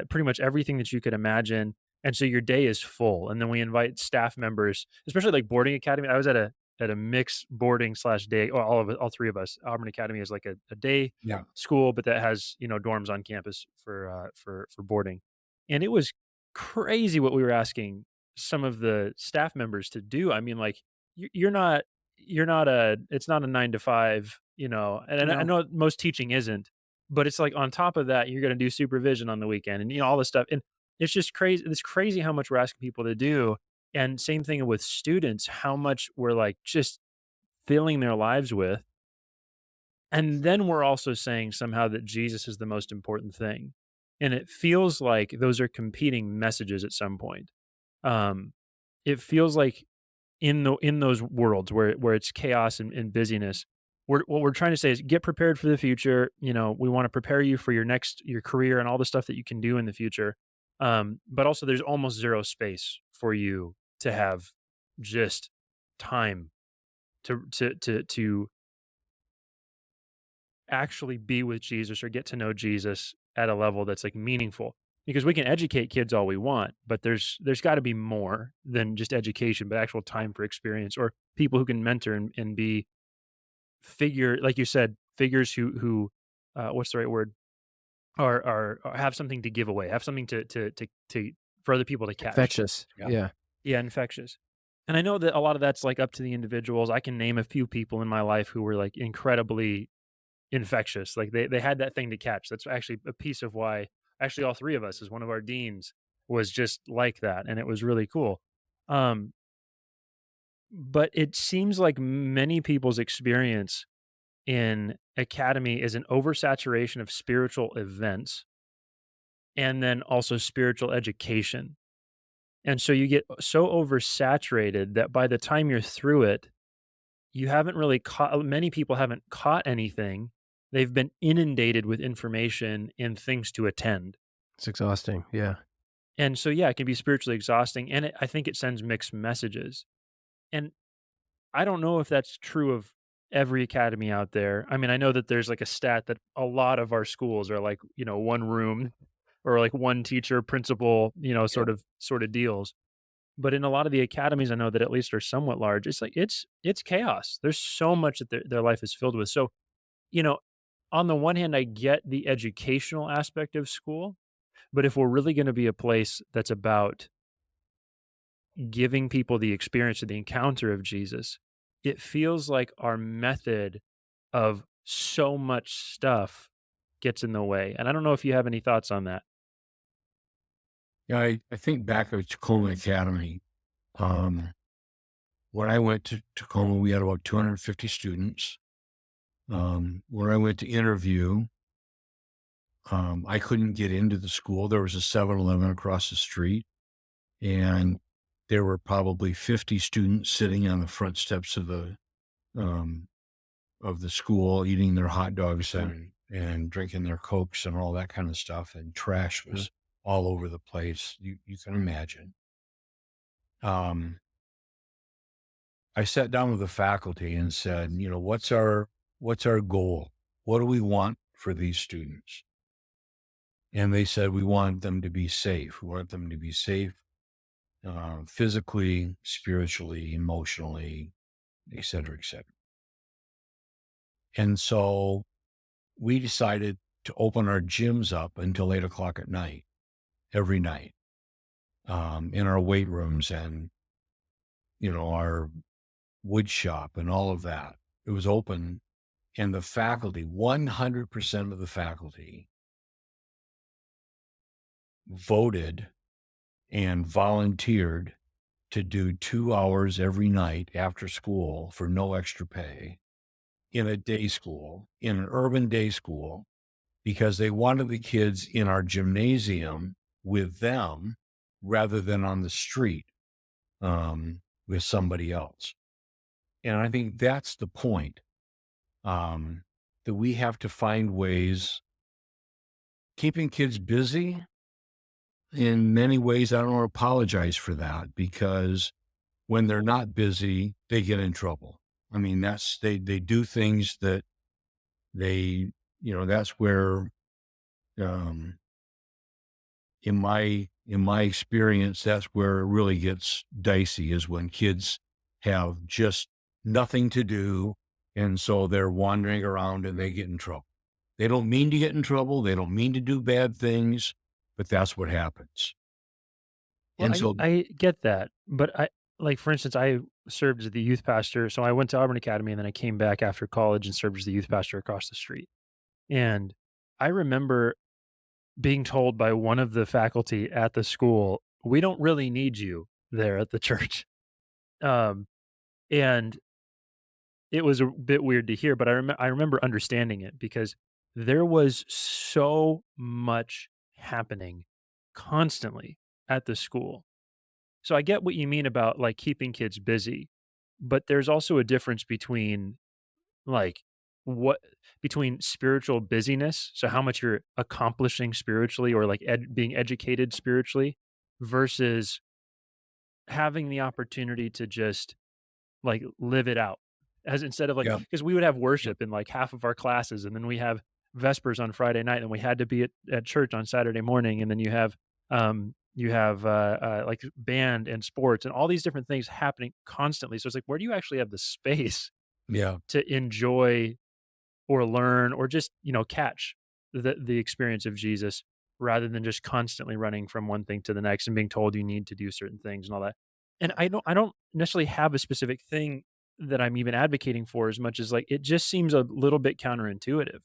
pretty much everything that you could imagine, And so your day is full. And then we invite staff members, especially like boarding academy. I was at a mixed boarding slash day, or all three of us. Auburn Academy is like a day Yeah. school, but that has, dorms on campus for boarding. And it was crazy what we were asking some of the staff members to do. I mean, like you're not it's not a 9 to 5, and I No. know most teaching isn't, but it's like on top of that, you're going to do supervision on the weekend and all this stuff. And it's just crazy. It's crazy how much we're asking people to do. And same thing with students, how much we're like just filling their lives with. And then we're also saying somehow that Jesus is the most important thing. And it feels like those are competing messages at some point. Um, it feels like in those worlds where it's chaos and busyness, what we're trying to say is get prepared for the future. We want to prepare you for your career and all the stuff that you can do in the future. But also there's almost zero space for you to have just time to actually be with Jesus or get to know Jesus at a level that's like meaningful. Because we can educate kids all we want, but there's got to be more than just education, but actual time for experience or people who can mentor and be like you said, figures who what's the right word, are have something to give away, have something to for other people to catch. Infectious. Yeah. Yeah. Yeah, infectious. And I know that a lot of that's like up to the individuals. I can name a few people in my life who were like incredibly infectious. Like they had that thing to catch. That's actually a piece of why actually all three of us as one of our deans was just like that. And it was really cool. Um, but it seems like many people's experience in academy is an oversaturation of spiritual events and then also spiritual education. And so you get so oversaturated that by the time you're through it, you haven't really caught, many people haven't caught anything. They've been inundated with information and things to attend. It's exhausting. Yeah. And so, yeah, it can be spiritually exhausting. And I think it sends mixed messages. And I don't know if that's true of every academy out there. I mean, I know that there's like a stat that a lot of our schools are like, one room or like one teacher, principal, sort of deals. But in a lot of the academies, I know that at least are somewhat large. It's like it's chaos. There's so much that their life is filled with. So, you know, on the one hand, I get the educational aspect of school, but if we're really going to be a place that's about giving people the experience of the encounter of Jesus, it feels like our method of so much stuff gets in the way. And I don't know if you have any thoughts on that. Yeah, I think back at Tacoma Academy, when I went to Tacoma, we had about 250 students. When I went to interview, I couldn't get into the school. There was a 7-Eleven across the street, and there were probably 50 students sitting on the front steps of the school, eating their hot dogs and drinking their Cokes and all that kind of stuff. And trash was all over the place. You can imagine. I sat down with the faculty and said, what's our goal? What do we want for these students? And they said, we want them to be safe. We want them to be safe physically, spiritually, emotionally, et cetera, et cetera. And so we decided to open our gyms up until 8 o'clock at night, every night, in our weight rooms and, our wood shop and all of that. It was open, and the faculty, 100% of the faculty voted and volunteered to do 2 hours every night after school for no extra pay in a day school, in an urban day school, because they wanted the kids in our gymnasium with them rather than on the street with somebody else. And I think that's the point, that we have to find ways, keeping kids busy. In many ways, I don't want to apologize for that, because when they're not busy, they get in trouble. I mean, they do things that that's where, in my in my experience, that's where it really gets dicey, is when kids have just nothing to do. And so they're wandering around and they get in trouble. They don't mean to get in trouble. They don't mean to do bad things, but that's what happens. Well, And I so, I get that, but like, for instance, I served as the youth pastor, so I went to Auburn Academy, and then I came back after college and served as the youth pastor across the street, and I remember being told by one of the faculty at the school, "We don't really need you there at the church." Um, and it was a bit weird to hear, but I remember understanding it because there was so much happening constantly at the school. So I get what you mean about, like, keeping kids busy, but there's also a difference between, like, what between spiritual busyness, so how much you're accomplishing spiritually or, like, being educated spiritually, versus having the opportunity to just, like, live it out. As instead of, like, yeah, because we would have worship in, like, half of our classes, and then we have vespers on Friday night, and we had to be at church on Saturday morning, and then you have, like, band and sports and all these different things happening constantly, so it's like, where do you actually have the space yeah, to enjoy or learn or just, catch the experience of Jesus rather than just constantly running from one thing to the next and being told you need to do certain things and all that. And I don't necessarily have a specific thing that I'm even advocating for as much as, like, it just seems a little bit counterintuitive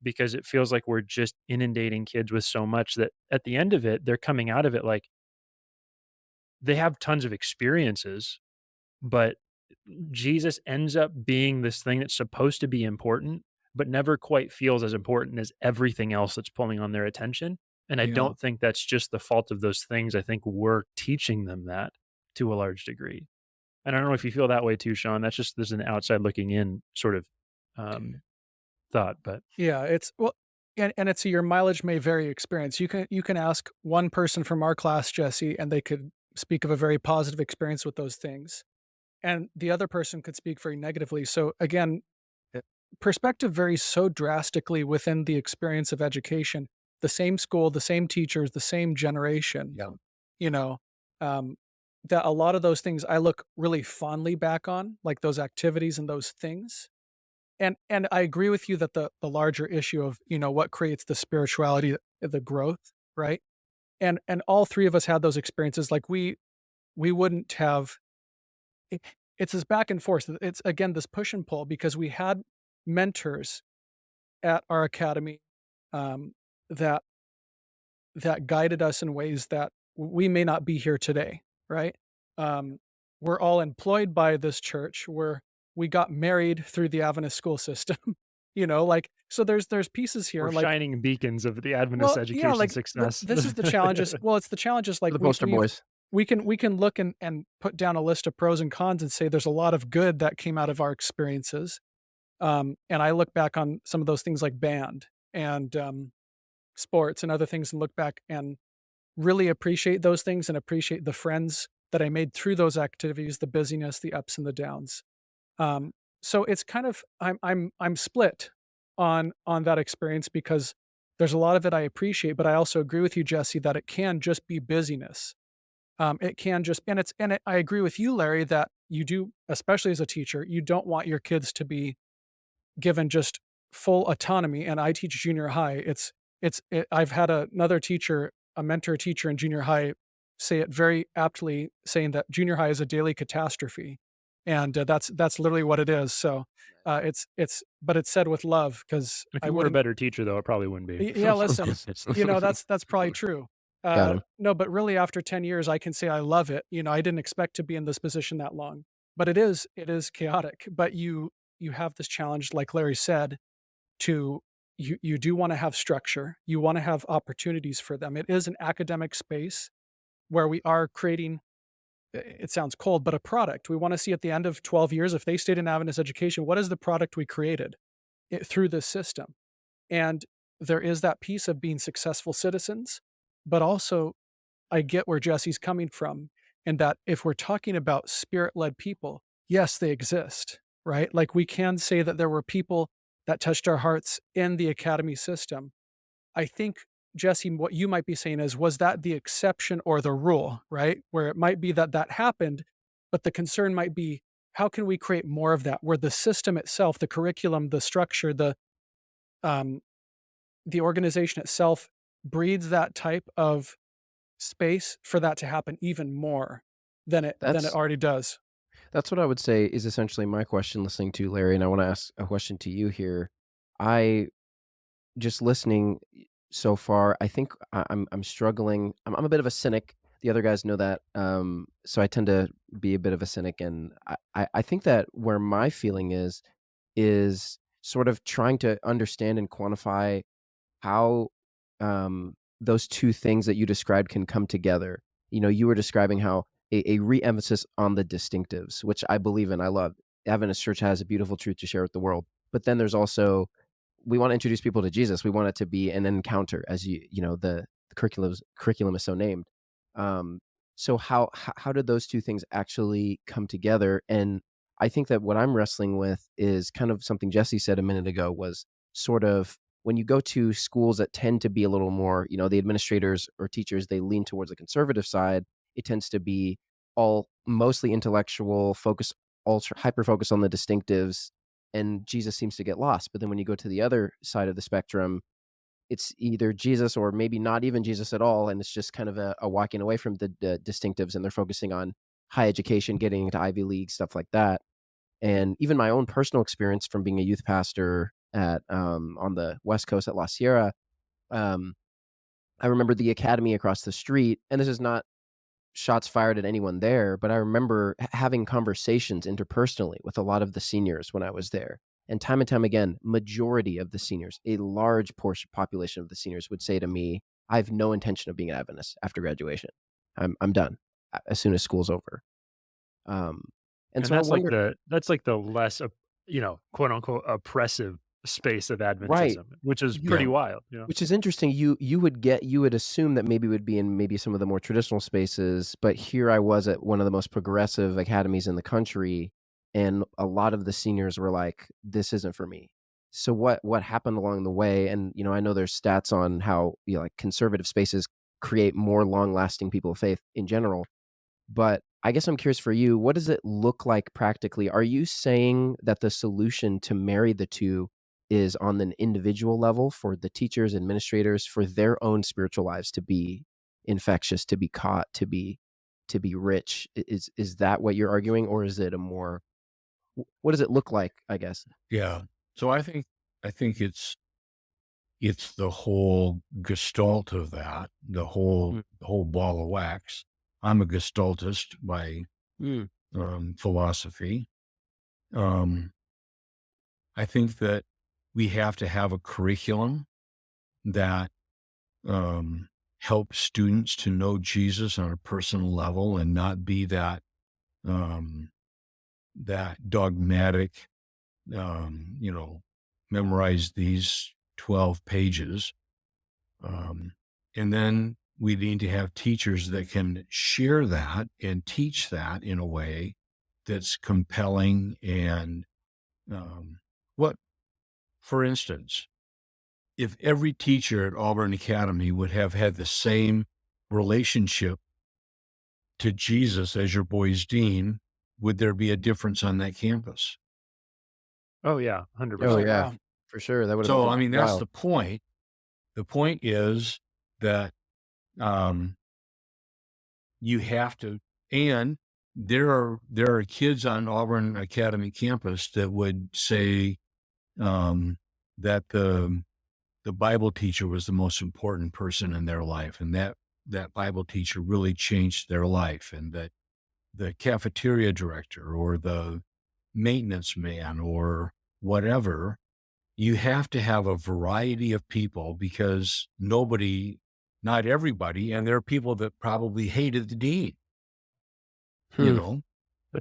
because it feels like we're just inundating kids with so much that at the end of it, they're coming out of it like they have tons of experiences, but Jesus ends up being this thing that's supposed to be important, but never quite feels as important as everything else that's pulling on their attention. And I yeah. don't think that's just the fault of those things. I think we're teaching them that to a large degree. And I don't know if you feel that way too, Sean. That's just there's an outside looking in sort of um, thought, but Yeah, it's well, and it's your mileage may vary experience. You can ask one person from our class, Jesse, and they could speak of a very positive experience with those things, and the other person could speak very negatively. So again, uh, perspective varies so drastically within the experience of education. The same school, the same teachers, the same generation. Yeah. You know, um, that a lot of those things I look really fondly back on, like those activities and those things. And I agree with you that the larger issue of, what creates the spirituality, the growth, right? And all three of us had those experiences. Like we wouldn't have it, it's this back and forth. It's again this push and pull because we had mentors at our academy um, that that guided us in ways that we may not be here today, right? Um, we're all employed by this church. We got married through the Adventist school system, like so. There's pieces we're here, like shining beacons of the Adventist well, yeah, education like success. this is the challenges. Well, it's the challenges. Like The poster boys. we can look and put down a list of pros and cons and say there's a lot of good that came out of our experiences. And I look back on some of those things like band and sports and other things and look back and really appreciate those things and appreciate the friends that I made through those activities, the busyness, the ups and the downs. Um, so it's kind of I'm split on that experience because there's a lot of it I appreciate, but I also agree with you, Jesse, that it can just be busyness. It can just I agree with you, Larry, that you do, especially as a teacher, you don't want your kids to be given just full autonomy. And I teach junior high. I've had another teacher, a mentor teacher in junior high, say it very aptly, saying that junior high is a daily catastrophe, and that's literally what it is. So but it's said with love because If I you were a wouldn't. better teacher, though, it probably wouldn't be. Yeah, listen, that's probably true. Got him. No, but really, after 10 years, I can say I love it. I didn't expect to be in this position that long, but it is chaotic. But you have this challenge, like Larry said, to you do want to have structure. You want to have opportunities for them. It is an academic space where we are creating, it sounds cold, but a product. We want to see at the end of 12 years, if they stayed in Adventist education, what is the product we created through this system? And there is that piece of being successful citizens, but also I get where Jesse's coming from, and that if we're talking about spirit led people, yes, they exist, right? Like we can say that there were people that touched our hearts in the academy system. I think Jesse, what you might be saying is, was that the exception or the rule, right? Where it might be that that happened, but the concern might be, how can we create more of that? Where the system itself, the curriculum, the structure, um, the organization itself breeds that type of space for that to happen even more than it That's already does. that's what I would say is essentially my question listening to Larry, and I want to ask a question to you here. I just listening so far, I think I'm struggling. I'm a bit of a cynic. The other guys know that, so I tend to be a bit of a cynic, and I think that where my feeling is sort of trying to understand and quantify how those two things that you described can come together. You know, you were describing how a re-emphasis on the distinctives, which I believe in, I love. Adventist Church has a beautiful truth to share with the world, but then there's also we want to introduce people to Jesus. We want it to be an encounter, as you know the curriculum is so named. Um, so how did those two things actually come together? And I think that what I'm wrestling with is kind of something Jesse said a minute ago was sort of when you go to schools that tend to be a little more, you know, the administrators or teachers, they lean towards the conservative side. It tends to be all mostly intellectual, focus, ultra hyper focus on the distinctives, and Jesus seems to get lost. But then when you go to the other side of the spectrum, it's either Jesus or maybe not even Jesus at all, and it's just kind of a walking away from the distinctives, and they're focusing on high education, getting into Ivy League, stuff like that. And even my own personal experience from being a youth pastor at on the West Coast at La Sierra, um, I remember the academy across the street, and this is not shots fired at anyone there, but I remember having conversations interpersonally with a lot of the seniors when I was there. And time again, majority of the seniors, a large portion population of the seniors would say to me, I have no intention of being an Adventist after graduation. I'm done as soon as school's over. Um, and And so I wonder, that's like the less, quote unquote oppressive space of right? Adventism, which is You pretty Yeah. wild. Which is interesting. You would assume that maybe it would be in maybe some of the more traditional spaces, but here I was at one of the most progressive academies in the country, and a lot of the seniors were like, "This isn't for me." So what happened along the way? And you know, I know there's stats on how like conservative spaces create more long-lasting people of faith in general. But I guess I'm curious for you, what does it look like practically? Are you saying that the solution to marry the two is on an individual level for the teachers, administrators, for their own spiritual lives to be infectious, to be caught, to be rich? Is that what you're arguing, or is it a more what does it look like, I guess? Yeah. So I think it's the whole gestalt of that, the whole Mm, the whole ball of wax. I'm a gestaltist by mm, philosophy. Um, I think that we have to have a curriculum that helps students to know Jesus on a personal level and not be um, that dogmatic, you know, memorize these 12 pages. Um, and then we need to have teachers that can share that and teach that in a way that's compelling and um, what, for instance, if every teacher at Auburn Academy would have had the same relationship to Jesus as your boy's dean, would there be a difference on that campus? Oh yeah, oh Oh 100%. yeah, wow. for sure. That would have So, been I mean, that's wild. the point. The point is that um, you have to, and there are kids on Auburn Academy campus that would say um, that the Bible teacher was the most important person in their life, and that Bible teacher really changed their life, and that the cafeteria director or the maintenance man or whatever, you have to have a variety of people because not everybody, and there are people that probably hated the dean, you Hmm. know,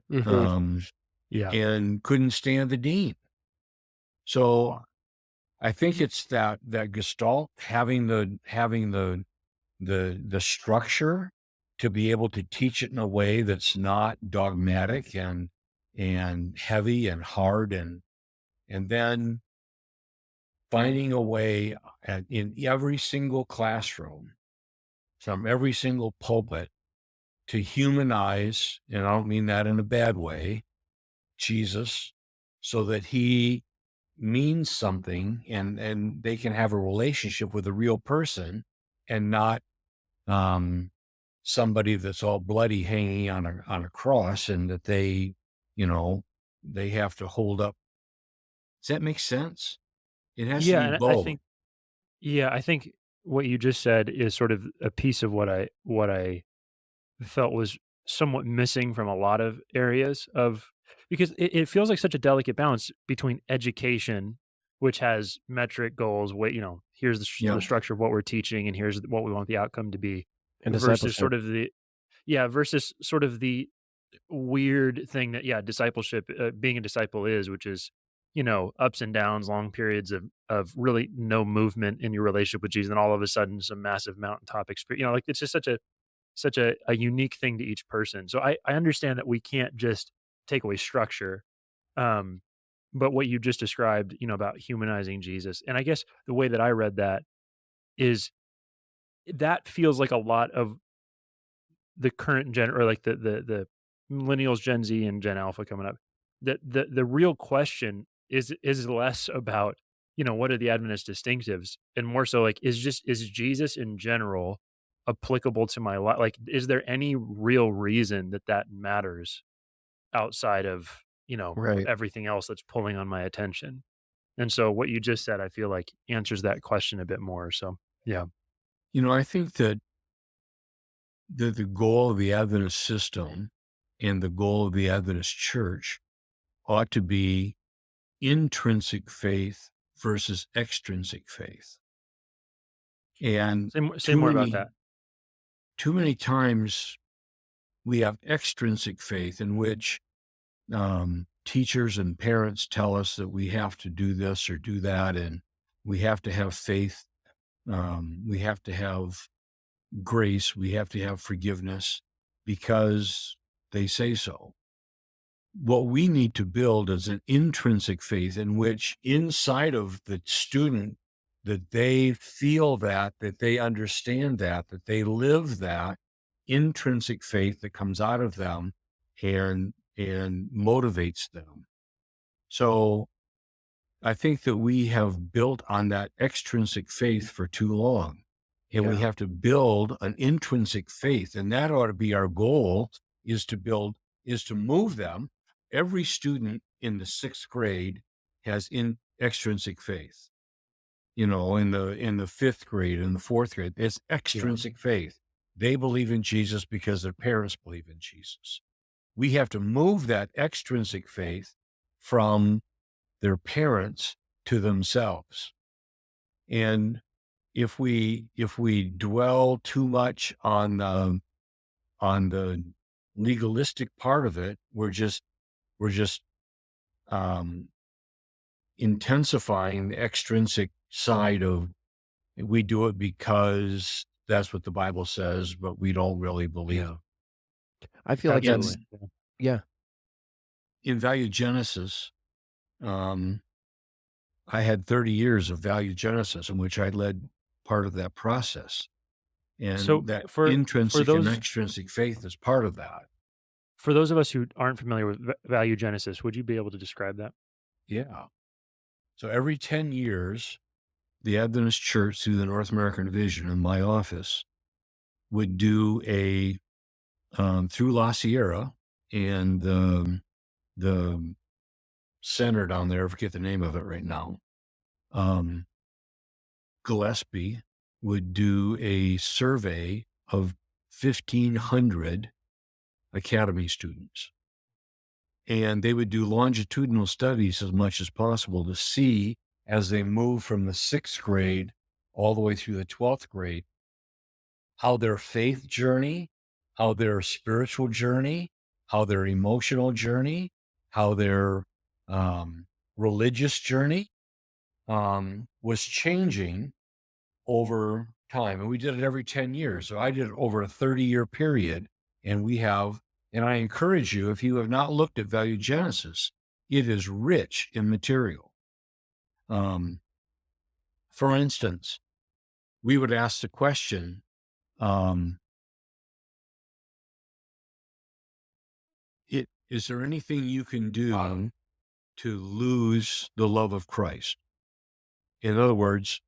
Hmm. um, Yeah. and couldn't stand the dean. So I think it's that gestalt having the structure to be able to teach it in a way that's not dogmatic and heavy and hard and then finding a way in every single classroom, from every single pulpit, to humanize, and I don't mean that in a bad way, Jesus, so that he means something and they can have a relationship with a real person and not somebody that's all bloody hanging on a cross, and that they, they have to hold up. Does that make sense? It has to Yeah, be and I both. think I think what you just said is sort of a piece of what I felt was somewhat missing from a lot of areas of, because it feels like such a delicate balance between education, which has metric goals, here's Yeah. the structure of what we're teaching and here's what we want the outcome to be, And versus discipleship. sort of the weird thing that, discipleship, being a disciple is, which is, ups and downs, long periods of really no movement in your relationship with Jesus, and all of a sudden some massive mountaintop experience. Like, it's just such a unique thing to each person. So I understand that we can't just take away structure. Um, but what you just described, about humanizing Jesus, and I guess the way that I read that is, that feels like a lot of the current gen, or like the millennials, Gen Z, and Gen Alpha coming up. The real question is less about, what are the Adventist distinctives, and more so like, is Jesus in general applicable to my life? Like, is there any real reason that matters outside of, Right. everything else that's pulling on my attention? And so what you just said, I feel like, answers that question a bit more. So yeah. I think that the goal of the Adventist system and the goal of the Adventist church ought to be intrinsic faith versus extrinsic faith. And Say more about that. too many times we have extrinsic faith in which teachers and parents tell us that we have to do this or do that, and we have to have faith, we have to have grace, we have to have forgiveness because they say so. What we need to build is an intrinsic faith in which, inside of the student, that they feel that they understand that they live that intrinsic faith that comes out of them and motivates them. So I think that we have built on that extrinsic faith for too long, and we Yeah. have to build an intrinsic faith, and that ought to be our goal, is to move them. Every student in the 6th grade has extrinsic faith. In the 5th grade and the 4th grade, it's extrinsic faith. They believe in Jesus because their parents believe in Jesus. We have to move that extrinsic faith from their parents to themselves. And if we dwell too much on the legalistic part of it, we're just intensifying the extrinsic side of, we do it because that's what the Bible says, but we don't really believe Yeah. it. I feel like that's, Absolutely. yeah. In Value Genesis, I had 30 years of Value Genesis in which I led part of that process. So And that for intrinsic and those extrinsic faith is part of that. for those of us who aren't familiar with Value Genesis, would you be able to describe that? Yeah. So every 10 years, the Adventist Church, through the North American Division in my office, would do through La Sierra and the center down there, I forget the name of it right now, Gillespie would do a survey of 1,500 academy students. And they would do longitudinal studies as much as possible to see, as they move from the 6th grade all the way through the 12th grade, how their faith journey, how their spiritual journey, how their emotional journey, how their religious journey was changing over time. And we did it every 10 years. So I did it over a 30-year period. And I encourage you, if you have not looked at Value Genesis, it is rich in material. For instance, we would ask the question, um, is there anything you can do to lose the love of Christ? In other words,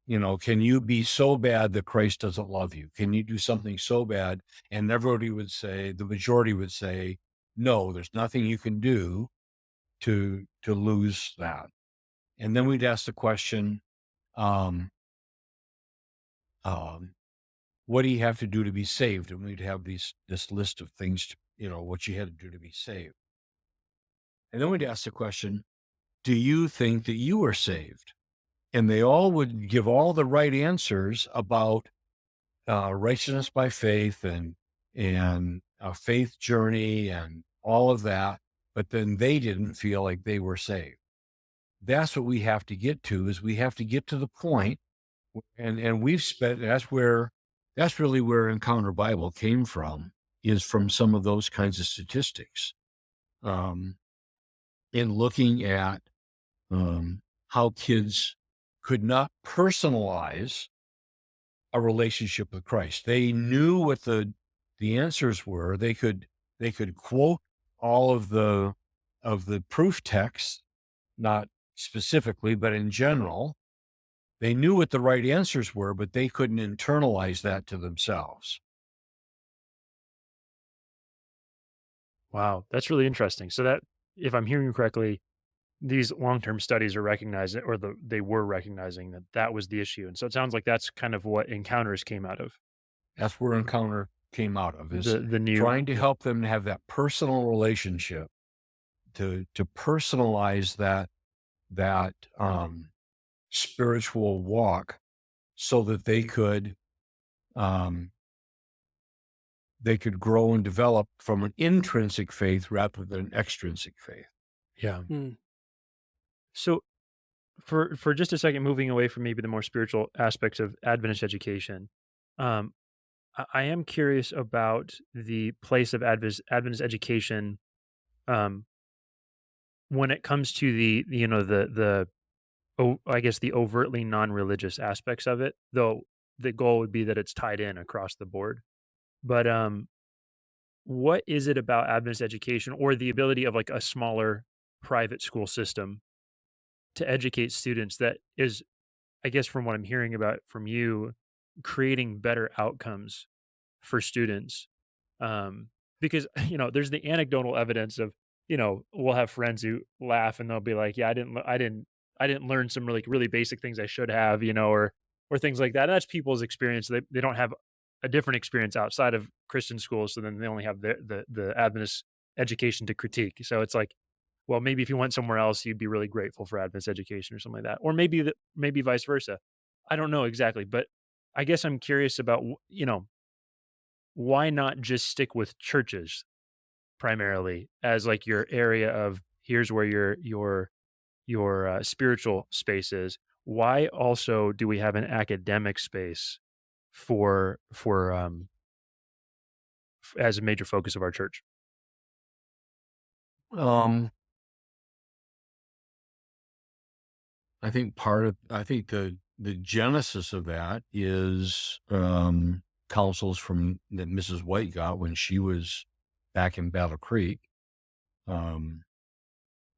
can you be so bad that Christ doesn't love you? Can you do something so bad? And everybody would say, the majority would say, no, there's nothing you can do to lose that. And then we'd ask the question, um, um, what do you have to do to be saved? And we'd have this list of things, what you had to do to be saved. And then we'd ask the question, do you think that you are saved? And they all would give all the right answers about righteousness by faith and a faith journey and all of that, but then they didn't feel like they were saved. That's what we have to get to, is we have to get to the point, and we've spent, that's really where Encounter Bible came from, is from some of those kinds of statistics, in looking at how kids could not personalize a relationship with Christ. They knew what the answers were. They could quote all of the proof texts, not specifically, but in general. They knew what the right answers were, but they couldn't internalize that to themselves. Wow, that's really interesting. So that, if I'm hearing you correctly, these long-term studies are recognizing, or they were recognizing that that was the issue. And so it sounds like that's kind of what Encounters came out of. That's where Encounter came out of, is The new trying to help them have that personal relationship, to personalize that spiritual walk, so that they could grow and develop from an intrinsic faith rather than an extrinsic faith. Yeah. Hmm. So for just a second, moving away from maybe the more spiritual aspects of Adventist education, um, I am curious about the place of Adventist education, um, when it comes to I guess the overtly non-religious aspects of it. Though the goal would be that it's tied in across the board. But what is it about Adventist education, or the ability of like a smaller private school system to educate students, that is, I guess from what I'm hearing about from you, creating better outcomes for students? Because there's the anecdotal evidence of, we'll have friends who laugh and they'll be like, "Yeah, I didn't learn some really basic things I should have," or things like that. And that's people's experience. They don't have a different experience outside of Christian schools, so then they only have the Adventist education to critique. So it's like, well, maybe if you went somewhere else, you'd be really grateful for Adventist education or something like that, or maybe vice versa. I don't know exactly, but I guess I'm curious about why not just stick with churches primarily as like your area of, here's where your spiritual space is. Why also do we have an academic space as a major focus of our church? Um, I think the genesis of that is counsels from that Mrs. White got when she was back in Battle Creek, and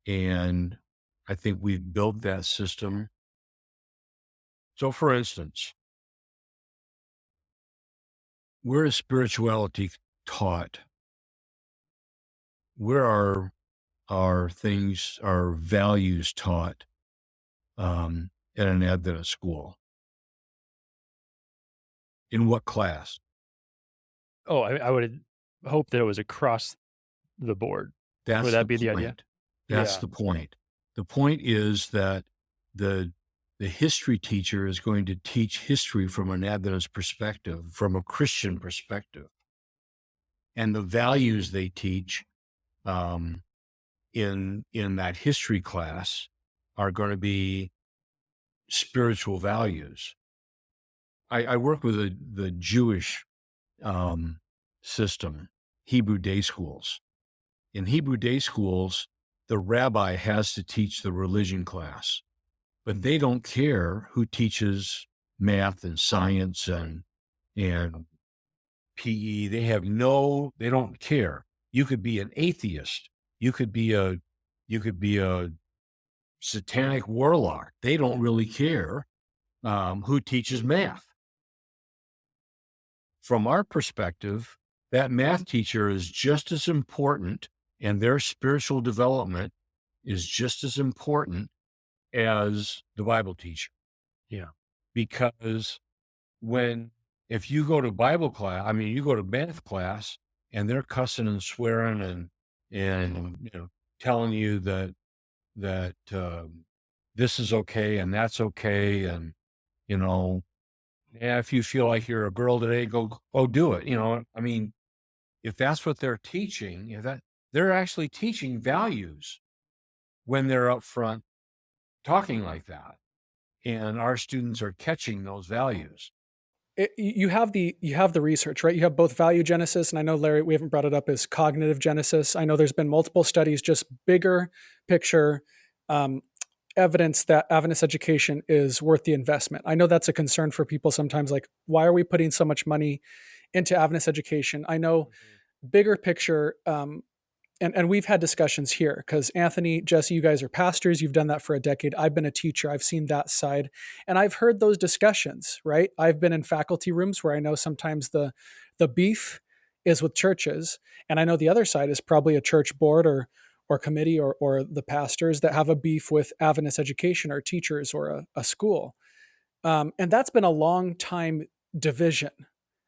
I think we've built that system. So, for instance, where is spirituality taught? Where are our values taught at an Adventist school? In what class? Oh, I would hope that it was across the board. That's Would that the be the idea? point. That's Yeah. the point. The point is that the history teacher is going to teach history from an Adventist perspective, from a Christian perspective. And the values they teach in that history class are going to be spiritual values. I work with the Jewish system, Hebrew day schools. In Hebrew day schools, the rabbi has to teach the religion class. but they don't care who teaches math and science and PE. They don't care. You could be an atheist. You could be a satanic warlock. They don't really care who teaches math. From our perspective, that math teacher is just as important, and their spiritual development is just as important as the Bible teacher. Yeah. Because if you go to Bible class, you go to math class, and they're cussing and swearing and telling you that this is okay and that's okay, and if you feel like you're a girl today, go do it. If that's what they're teaching, they're actually teaching values when they're up front talking like that, and our students are catching those values. You have the research, right? You have both value genesis, and I know, Larry, we haven't brought it up, as cognitive genesis. I know there's been multiple studies, just bigger picture evidence that Adventist education is worth the investment. I know that's a concern for people sometimes, like, why are we putting so much money into Adventist education? I know bigger picture, and we've had discussions here because Anthony, Jesse, you guys are pastors. You've done that for a decade. I've been a teacher. I've seen that side, and I've heard those discussions, right? I've been in faculty rooms where I know sometimes the beef is with churches, and I know the other side is probably a church board or committee or the pastors that have a beef with Adventist education or teachers or a school. And that's been a long time division.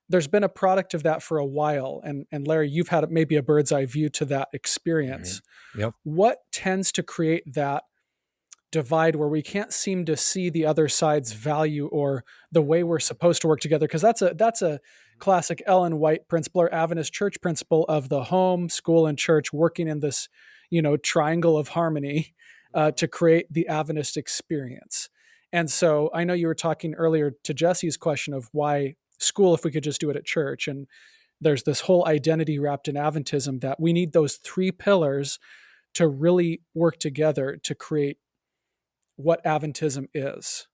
There's been a product of that for a while. And Larry, you've had maybe a bird's eye view to that experience. Mm-hmm. Yep. What tends to create that divide where we can't seem to see the other side's value or the way we're supposed to work together? Because that's a classic Ellen White principle or Adventist church principle of the home, school, and church working in this, triangle of harmony to create the Adventist experience. And so I know you were talking earlier to Jesse's question of why school if we could just do it at church. And there's this whole identity wrapped in Adventism that we need those three pillars to really work together to create what Adventism is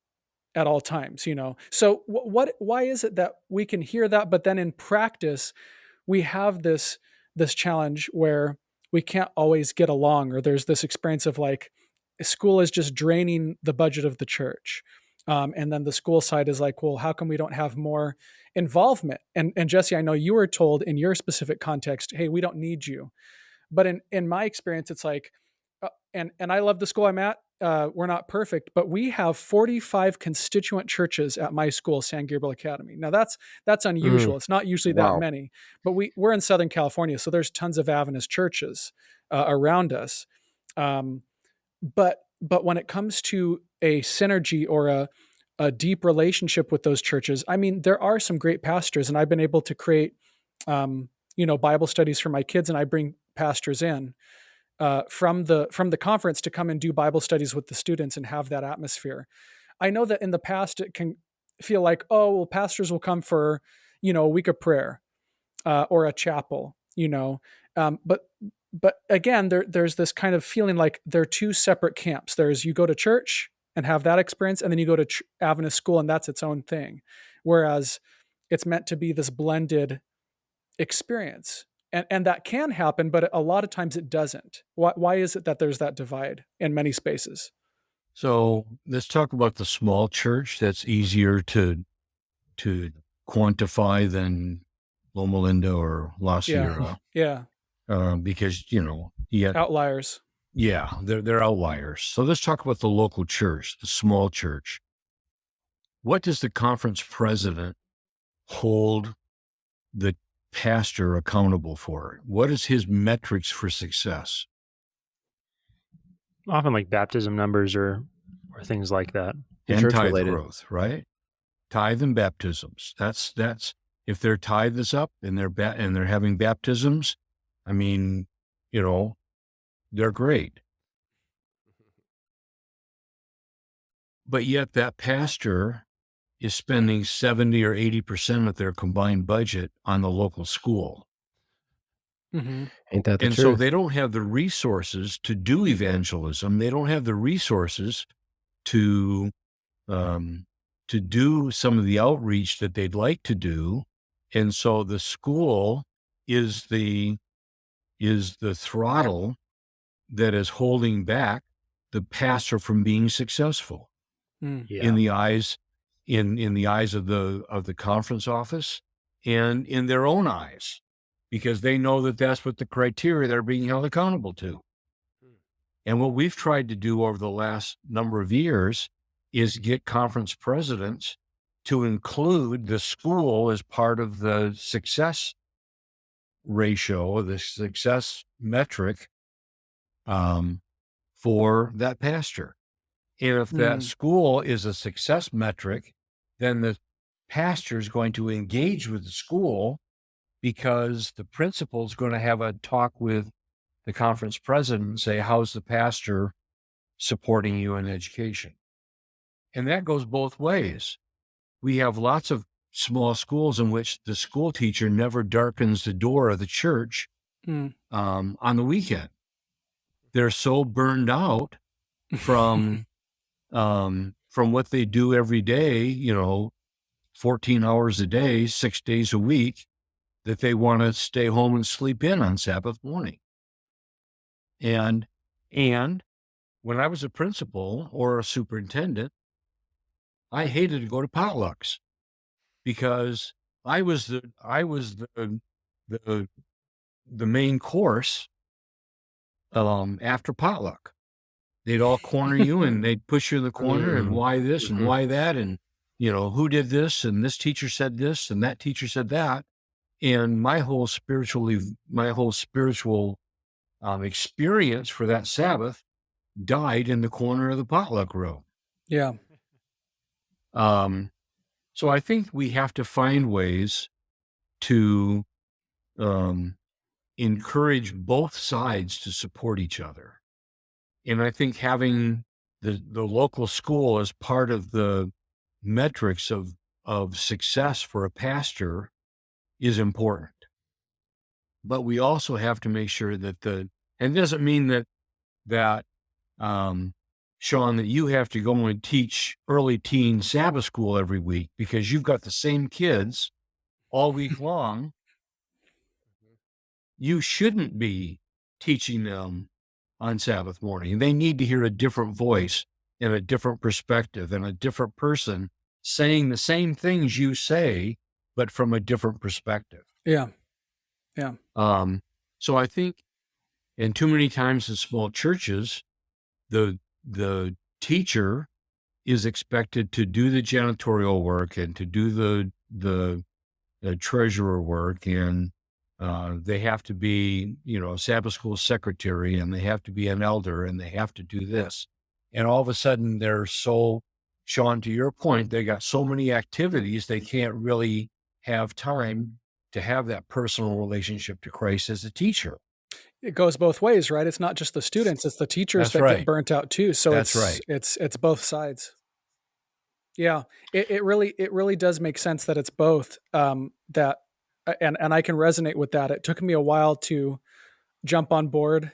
at all times, So why is it that we can hear that, but then in practice, we have this challenge where we can't always get along, or there's this experience of like, school is just draining the budget of the church. And then the school side is like, well, how come we don't have more involvement? And Jesse, I know you were told in your specific context, hey, we don't need you. But in my experience, it's like, and I love the school I'm at. We're not perfect, but we have 45 constituent churches at my school, San Gabriel Academy. Now that's unusual. It's not usually that many, but we're in Southern California, so there's tons of Adventist churches around us. But when it comes to a synergy or a deep relationship with those churches, there are some great pastors, and I've been able to create, Bible studies for my kids, and I bring pastors in from the conference to come and do Bible studies with the students and have that atmosphere. I know that in the past it can feel like, oh, well, pastors will come for, a week of prayer or a chapel, but again, there's this kind of feeling like they're two separate camps. There's, you go to church and have that experience, and then you go to Adventist school and that's its own thing. Whereas it's meant to be this blended experience. And that can happen, but a lot of times it doesn't. Why is it that there's that divide in many spaces? So let's talk about the small church. That's easier to quantify than Loma Linda or La Sierra. Yeah. Because, you get outliers. Yeah, they're outliers. So let's talk about the local church, the small church. What does the conference president hold the pastor accountable for? What is his metrics for success? Often like baptism numbers or things like that. And tithe growth, right? Tithe and baptisms. That's if their tithe is up and they're having baptisms, they're great. But yet that pastor is spending 70 or 80% of their combined budget on the local school. Mm-hmm. Ain't that the truth? truth? So they don't have the resources to do evangelism. They don't have the resources to do some of the outreach that they'd like to do. And so the school is the throttle that is holding back the pastor from being successful in the eyes of the conference office and in their own eyes, because they know that that's what the criteria they're being held accountable to. And what we've tried to do over the last number of years is get conference presidents to include the school as part of the success ratio, the success metric for that pastor. And if that school is a success metric, then the pastor is going to engage with the school, because the principal is going to have a talk with the conference president and say, how's the pastor supporting you in education? And that goes both ways. We have lots of small schools in which the school teacher never darkens the door of the church on the weekend. They're so burned out from what they do every day, 14 hours a day, 6 days a week, that they want to stay home and sleep in on Sabbath morning. And when I was a principal or a superintendent, I hated to go to potlucks, because I was the main course after potluck. They'd all corner you and they'd push you in the corner and why this and why that, and who did this, and this teacher said this and that teacher said that, and my whole spiritual experience for that Sabbath died in the corner of the potluck room. Yeah. So I think we have to find ways to encourage both sides to support each other. And I think having the local school as part of the metrics of success for a pastor is important. But we also have to make sure that and it doesn't mean that Sean, that you have to go and teach early teen Sabbath school every week because you've got the same kids all week long. You shouldn't be teaching them on Sabbath morning. They need to hear a different voice and a different perspective and a different person saying the same things you say, but from a different perspective. Yeah. So I think, and too many times in small churches, the teacher is expected to do the janitorial work and to do the treasurer work, and they have to be, a Sabbath school secretary, and they have to be an elder, and they have to do this. And all of a sudden they're so, Sean, to your point, they got so many activities, they can't really have time to have that personal relationship to Christ as a teacher. It goes both ways, right? It's not just the students, it's the teachers that get burnt out too. So it's both sides. Yeah. It really does make sense that it's both, and I can resonate with that. It took me a while to jump on board,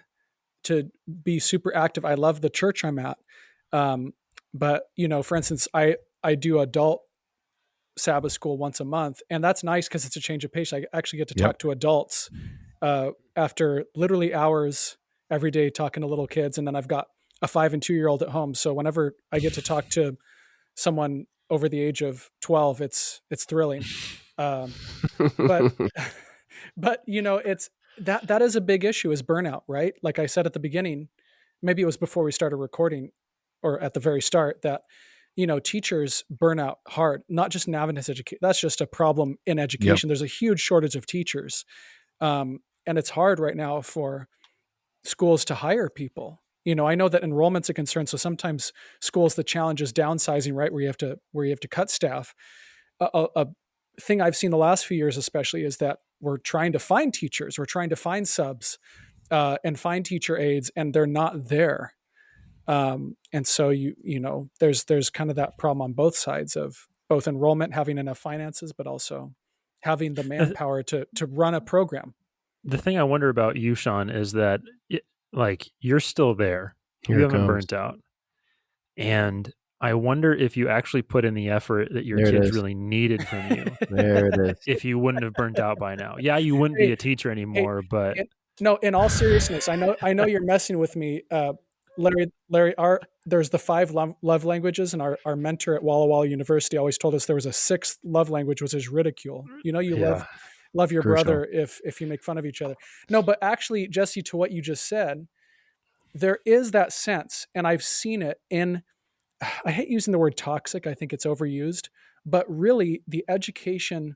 to be super active. I love the church I'm at. But for instance, I do adult Sabbath school once a month, and that's nice because it's a change of pace. I actually get to talk to adults after literally hours every day talking to little kids. And then I've got a 5 and 2-year-old at home. So whenever I get to talk to someone over the age of 12, it's thrilling. But it's that is a big issue, is burnout, right? Like I said at the beginning, maybe it was before we started recording or at the very start, that, teachers burn out hard, not just in Adventist education. That's just a problem in education. Yep. There's a huge shortage of teachers. And it's hard right now for schools to hire people. I know that enrollment's a concern. So sometimes schools, the challenge is downsizing, right? Where you have to cut staff. A thing I've seen the last few years, especially, is that we're trying to find teachers, we're trying to find subs, and find teacher aides, and they're not there. And so there's kind of that problem on both sides of both enrollment, having enough finances, but also having the manpower to run a program. The thing I wonder about you, Sean, is that you're still there. You haven't burnt out. And I wonder if you actually put in the effort that your There it kids is. really needed from you, There it is. if you wouldn't have burnt out by now. Yeah, you wouldn't be Hey, a teacher hey, anymore, but no, in all seriousness, I know you're messing with me, Larry. There's the five love languages, and our mentor at Walla Walla University always told us there was a sixth love language, which is ridicule. You know, you Yeah, love your crucial. brother if you make fun of each other. No, but actually, Jesse, to what you just said, there is that sense, and I've seen it in. I hate using the word toxic. I think it's overused, but really, the education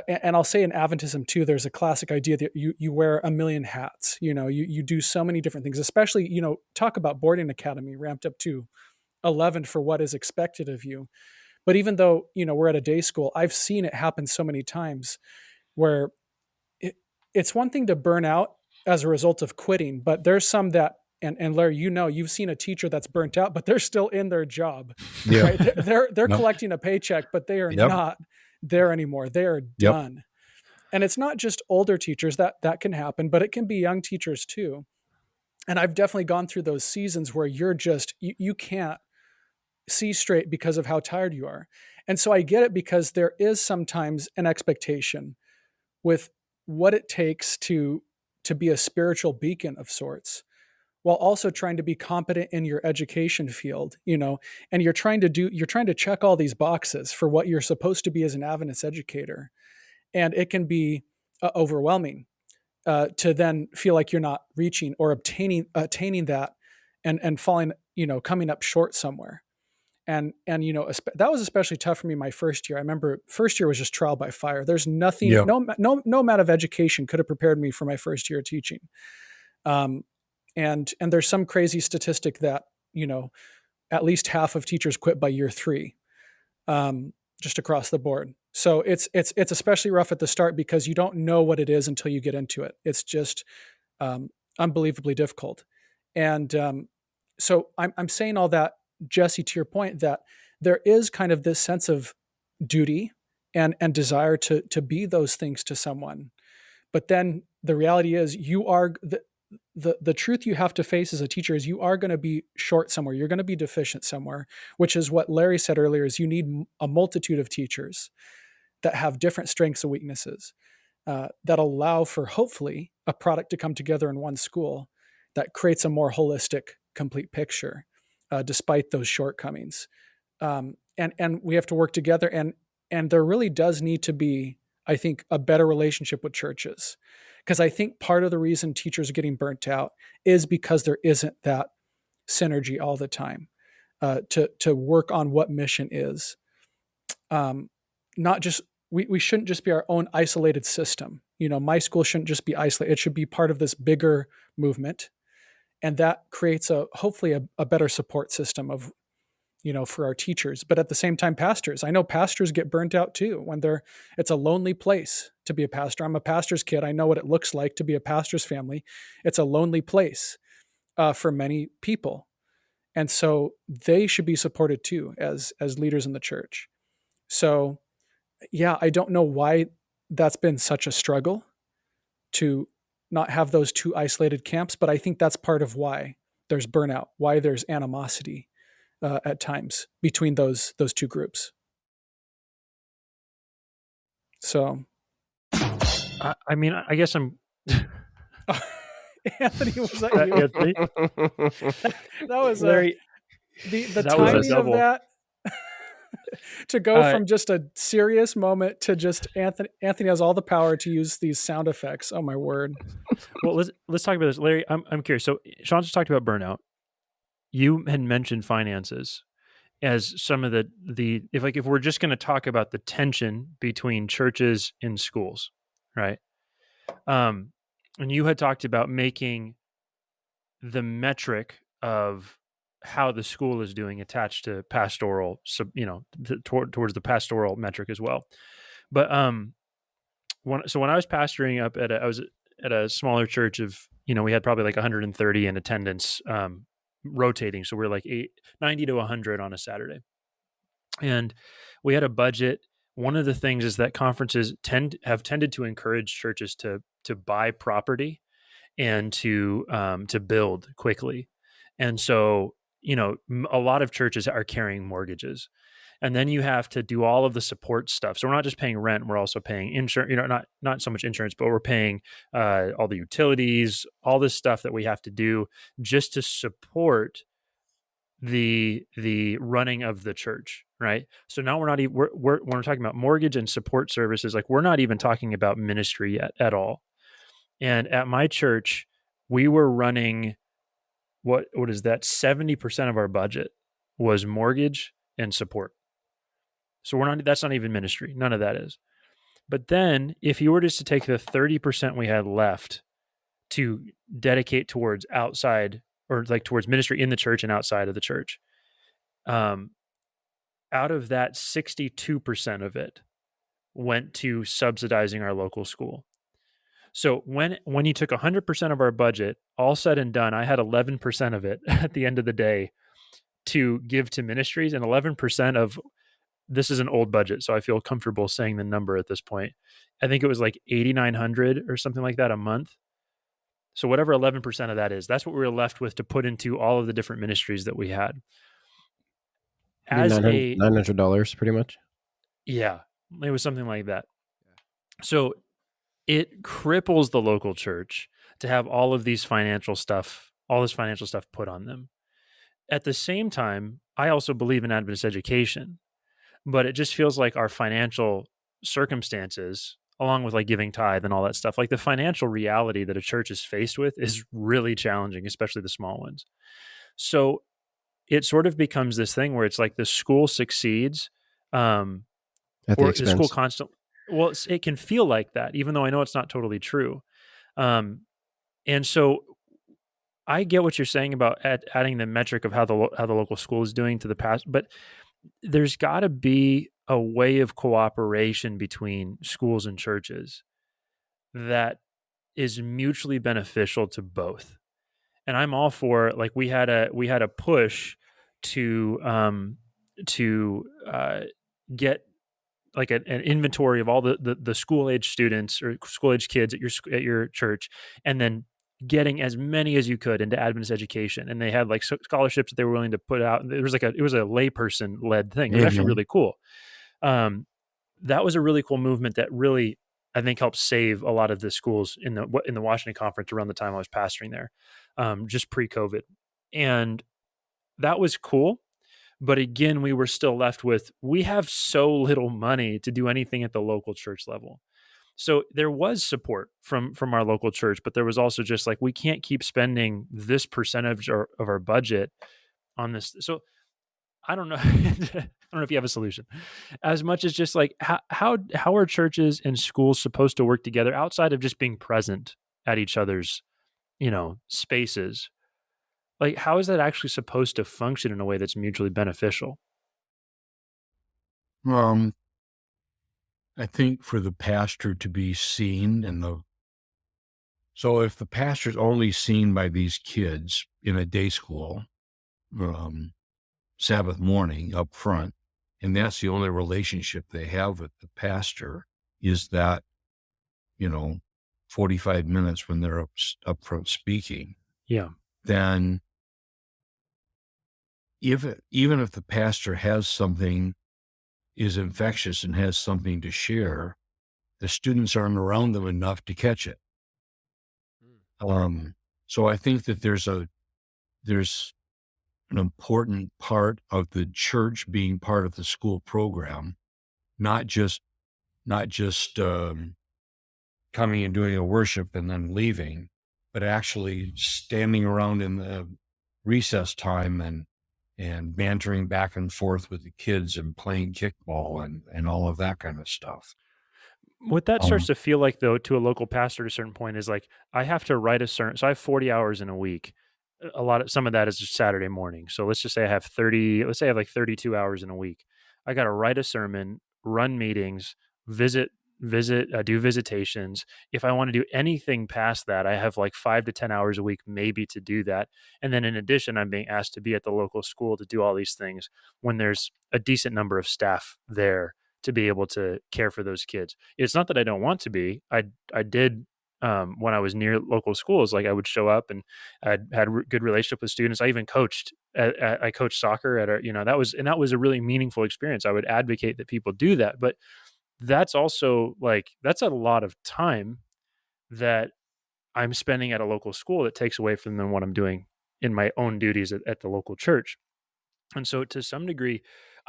and I'll say in Adventism too, there's a classic idea that you wear a million hats. You know, you do so many different things. Especially, you know, talk about boarding academy ramped up to 11 for what is expected of you. But even though we're at a day school, I've seen it happen so many times where it's one thing to burn out as a result of quitting, but there's some that. And Larry, you've seen a teacher that's burnt out, but they're still in their job, Yeah. right? They're Yep. collecting a paycheck, but they are Yep. not there anymore. They are Yep. done. And it's not just older teachers that can happen, but it can be young teachers too. And I've definitely gone through those seasons where you can't see straight because of how tired you are. And so I get it, because there is sometimes an expectation with what it takes to be a spiritual beacon of sorts, while also trying to be competent in your education field, and you're trying to check all these boxes for what you're supposed to be as an Adventist educator. And it can be overwhelming to then feel like you're not reaching or attaining that, and falling, coming up short somewhere. And that was especially tough for me my first year. I remember first year was just trial by fire. There's nothing, Yeah. no amount of education could have prepared me for my first year of teaching. And there's some crazy statistic that at least half of teachers quit by year 3, just across the board. So it's especially rough at the start because you don't know what it is until you get into it. It's just unbelievably difficult. And so I'm saying all that, Jesse, to your point, that there is kind of this sense of duty and desire to be those things to someone. But then the reality is the truth you have to face as a teacher is you are going to be short somewhere. You're going to be deficient somewhere, which is what Larry said earlier, is you need a multitude of teachers that have different strengths and weaknesses that allow for, hopefully, a product to come together in one school that creates a more holistic, complete picture, despite those shortcomings. And we have to work together. And there really does need to be, I think, a better relationship with churches. Because I think part of the reason teachers are getting burnt out is because there isn't that synergy all the time to work on what mission is. Not just we shouldn't just be our own isolated system. My school shouldn't just be isolated. It should be part of this bigger movement, and that creates hopefully a better support system of for our teachers. But at the same time, pastors. I know pastors get burnt out too when it's a lonely place to be a pastor. I'm a pastor's kid. I know what it looks like to be a pastor's family. It's a lonely place for many people. And so they should be supported too as leaders in the church. So yeah, I don't know why that's been such a struggle to not have those two isolated camps, but I think that's part of why there's burnout, why there's animosity at times between those two groups. So, I mean, I guess I'm. Anthony, was that you? Anthony? That was Larry. The That was a timing of double. that to go from just a serious moment to just Anthony has all the power to use these sound effects. Oh my word. Well, let's talk about this, Larry. I'm curious. So Sean just talked about burnout. You had mentioned finances as some of the if we're just going to talk about the tension between churches and schools, right? And you had talked about making the metric of how the school is doing attached to pastoral, towards the pastoral metric as well. But when I was pastoring up I was at a smaller church of, we had probably like 130 in attendance, rotating. So we're like 90 to 100 on a Saturday. And we had a budget. One of the things is that conferences have tended to encourage churches to buy property and to build quickly. And so a lot of churches are carrying mortgages. And then you have to do all of the support stuff. So we're not just paying rent; we're also paying insurance. Not so much insurance, but we're paying all the utilities, all this stuff that we have to do just to support the running of the church, right? So now we're not even we're when we're talking about mortgage and support services, like we're not even talking about ministry yet at all. And at my church, we were running what is that? 70% of our budget was mortgage and support. So that's not even ministry. None of that is. But then if you were just to take the 30% we had left to dedicate towards outside or like towards ministry in the church and outside of the church, out of that 62% of it went to subsidizing our local school. So when you took 100% of our budget, all said and done, I had 11% of it at the end of the day to give to ministries, and 11% of this is an old budget, so I feel comfortable saying the number at this point. I think it was like $8,900 or something like that a month. So whatever 11% of that is, that's what we were left with to put into all of the different ministries that we had. I think $900 pretty much. Yeah, it was something like that. So it cripples the local church to have all this financial stuff put on them. At the same time, I also believe in Adventist education, but it just feels like our financial circumstances, along with like giving tithe and all that stuff, like the financial reality that a church is faced with is really challenging, especially the small ones. So it sort of becomes this thing where it's like the school succeeds, At the or the expense. school constantly. Well, it can feel like that, even though I know it's not totally true. And so I get what you're saying about adding the metric of how the local school is doing to the past, but there's got to be a way of cooperation between schools and churches that is mutually beneficial to both. And I'm all for, like, we had a push to get like an inventory of all the school age students or school age kids at your church, and then getting as many as you could into Adventist education. And they had like scholarships that they were willing to put out. It was a layperson led thing. It was actually really cool. That was a really cool movement that really, I think, helped save a lot of the schools in the Washington Conference around the time I was pastoring there, just pre-COVID. And that was cool. But again, we were still left with, we have so little money to do anything at the local church level. So there was support from our local church, but there was also just like, we can't keep spending this percentage of our budget on this. So I don't know. I don't know if you have a solution, as much as just like how are churches and schools supposed to work together outside of just being present at each other's, spaces? Like, how is that actually supposed to function in a way that's mutually beneficial? I think for the pastor to be seen so if the pastor's only seen by these kids in a day school, Sabbath morning up front, and that's the only relationship they have with the pastor, is that, 45 minutes when they're up front speaking. Yeah. Then even if the pastor has something, is infectious and has something to share, the students aren't around them enough to catch it. So I think that there's an important part of the church being part of the school program, not just coming and doing a worship and then leaving, but actually standing around in the recess time and bantering back and forth with the kids and playing kickball and all of that kind of stuff. What that starts to feel like, though, to a local pastor at a certain point is like, I have to write so I have 40 hours in a week. Some of that is just Saturday morning. So let's just say I have 32 hours in a week. I got to write a sermon, run meetings, do visitations. If I want to do anything past that, I have like 5 to 10 hours a week, maybe, to do that. And then in addition, I'm being asked to be at the local school to do all these things when there's a decent number of staff there to be able to care for those kids. It's not that I don't want to be. I did, when I was near local schools, like I would show up and I had good relationship with students. I even coached I coached soccer at that was a really meaningful experience. I would advocate that people do that, but that's also that's a lot of time that I'm spending at a local school that takes away from what I'm doing in my own duties at the local church. And so to some degree,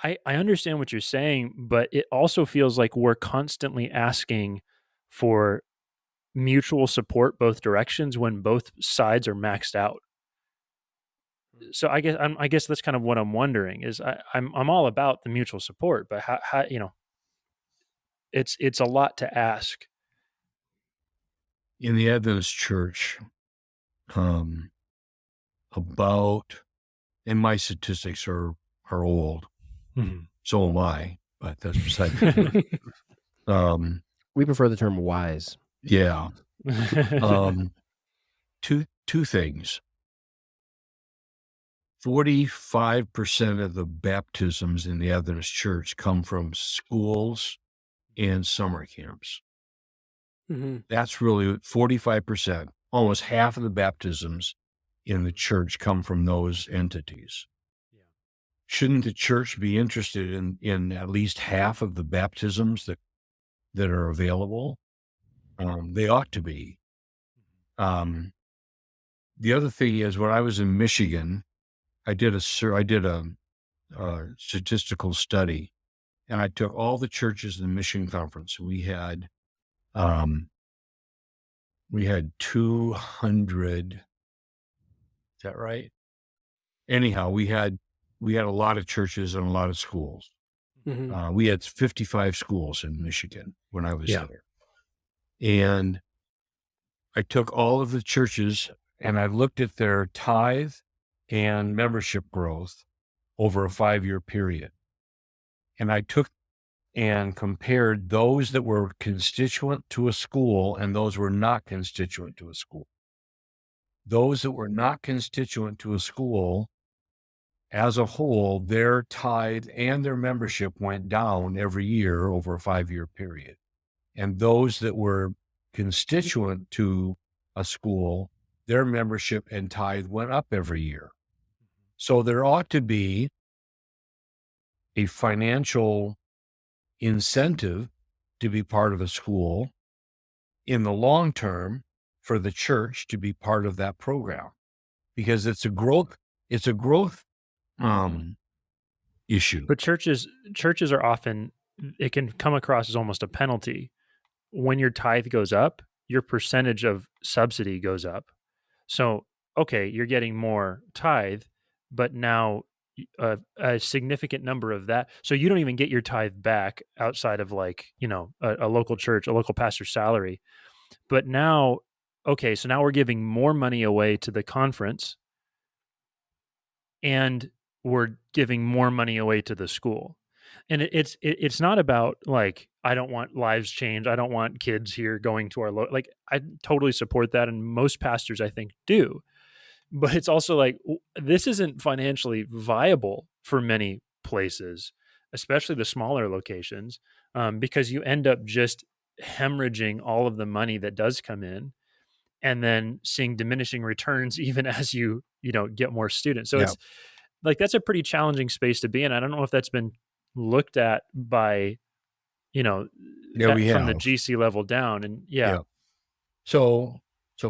I understand what you're saying, but it also feels like we're constantly asking for mutual support both directions when both sides are maxed out. So I guess that's kind of what I'm wondering is I'm all about the mutual support, but how it's a lot to ask. In the Adventist church, about, and my statistics are old, so am I, but that's beside the point. We prefer the term wise. Yeah. Two things. 45% of the baptisms in the Adventist church come from schools and summer camps. That's really 45%. Almost half of the baptisms in the church come from those entities. Shouldn't the church be interested in at least half of the baptisms that are available? They ought to be. The other thing is, when I was in Michigan, I did a statistical study, and I took all the churches in the Mission Conference. We had 200. Is that right? Anyhow, we had a lot of churches and a lot of schools. We had 55 schools in Michigan when I was there. And I took all of the churches and I looked at their tithe and membership growth over a 5-year period. And I took and compared those that were constituent to a school and those were not constituent to a school. Those that were not constituent to a school, as a whole, their tithe and their membership went down every year over a 5-year period. And those that were constituent to a school, their membership and tithe went up every year. So there ought to be a financial incentive to be part of a school in the long term for the church to be part of that program, because it's a growth issue. But churches are often, it can come across as almost a penalty. When your tithe goes up, your percentage of subsidy goes up. So, okay, you're getting more tithe, but now a significant number of that. So you don't even get your tithe back outside of a local church, a local pastor's salary. But now, okay, so now we're giving more money away to the conference and we're giving more money away to the school. And it's not about I don't want lives changed. I don't want kids here going to our I totally support that, and most pastors I think do. But it's also this isn't financially viable for many places, especially the smaller locations, because you end up just hemorrhaging all of the money that does come in, and then seeing diminishing returns even as you get more students. So it's that's a pretty challenging space to be in. I don't know if that's been looked at by from the GC level down, and So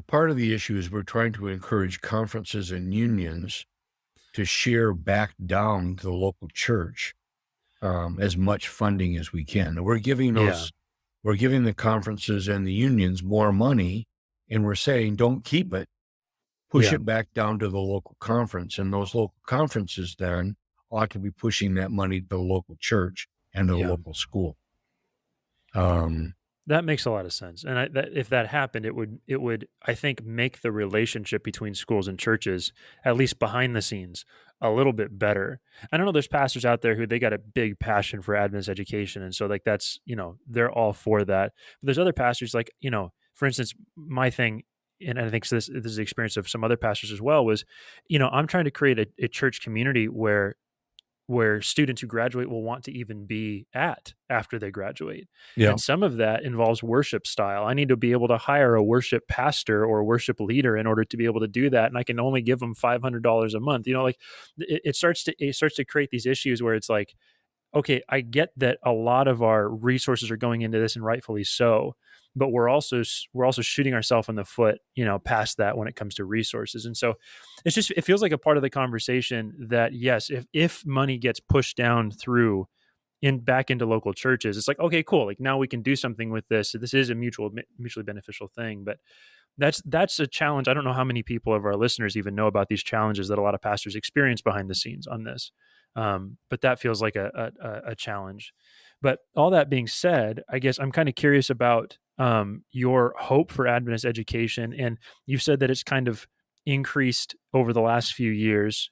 part of the issue is we're trying to encourage conferences and unions to share back down to the local church as much funding as we can. And we're giving the conferences and the unions more money, and we're saying don't keep it, push it back down to the local conference, and those local conferences then ought to be pushing that money to the local church and to the local school. That makes a lot of sense. And if that happened, it would, I think, make the relationship between schools and churches, at least behind the scenes, a little bit better. I don't know, there's pastors out there who they got a big passion for Adventist education. And so that's, they're all for that. But there's other pastors for instance, my thing, and I think this is the experience of some other pastors as well, was, I'm trying to create a church community where where students who graduate will want to even be at after they graduate. Yeah. And some of that involves worship style. I need to be able to hire a worship pastor or worship leader in order to be able to do that. And I can only give them $500 a month. Like it starts to create these issues where it's like, okay, I get that a lot of our resources are going into this, and rightfully so, but we're also shooting ourselves in the foot, past that when it comes to resources. And so it feels like a part of the conversation that, yes, if money gets pushed down through back into local churches, it's like, okay, cool. Like now we can do something with this. This is a mutually beneficial thing, but that's a challenge. I don't know how many people of our listeners even know about these challenges that a lot of pastors experience behind the scenes on this. But that feels like a challenge. But all that being said, I guess I'm kind of curious about your hope for Adventist education. And you've said that it's kind of increased over the last few years.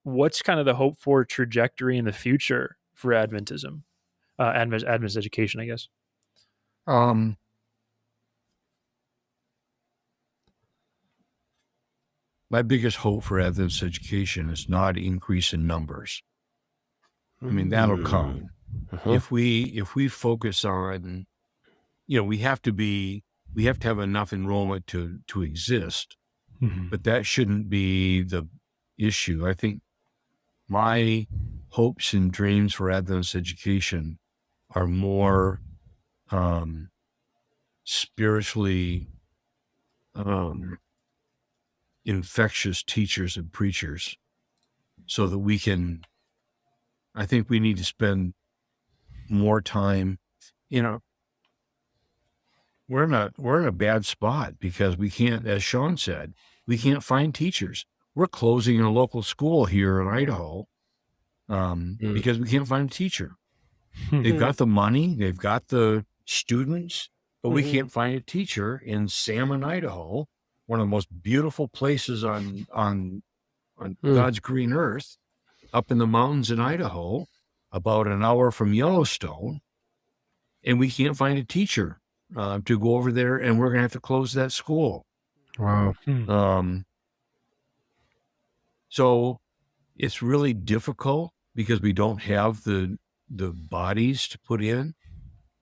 What's kind of the hope for trajectory in the future for Adventism, Adventist education, I guess? My biggest hope for Adventist education is not increase in numbers. I mean, that'll come. If we focus on, we have to have enough enrollment to exist, but that shouldn't be the issue. I think my hopes and dreams for Adventist education are more spiritually infectious teachers and preachers, so that I think we need to spend more time. We're in a bad spot because we can't, as Sean said, we can't find teachers. We're closing a local school here in Idaho because we can't find a teacher. They've got the money, they've got the students, but we can't find a teacher in Salmon, Idaho, one of the most beautiful places on God's green earth, up in the mountains in Idaho, about an hour from Yellowstone, and we can't find a teacher to go over there, and we're going to have to close that school. Wow. So it's really difficult because we don't have the bodies to put in,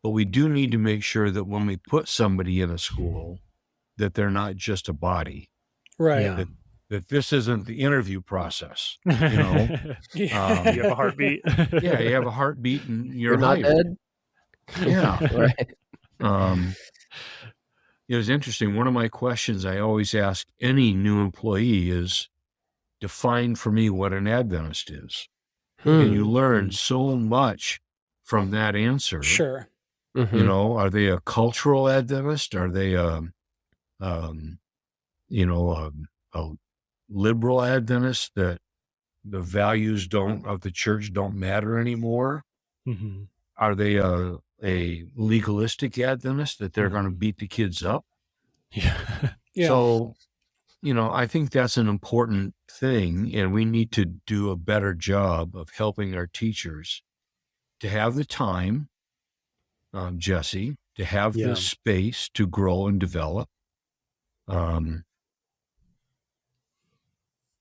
but we do need to make sure that when we put somebody in a school, that they're not just a body. Right. Yeah. That this isn't the interview process. You Yeah. have a heartbeat. Yeah, you have a heartbeat and you're not hired. dead. Yeah. Right. It was interesting. One of my questions I always ask any new employee is, define for me what an Adventist is. And you learn so much from that answer. Sure. Are they a cultural Adventist? Are they a liberal Adventist that the values of the church don't matter anymore? Are they a legalistic Adventist that they're going to beat the kids up? Yeah. So, I think that's an important thing, and we need to do a better job of helping our teachers to have the time, Jesse, to have the space to grow and develop. And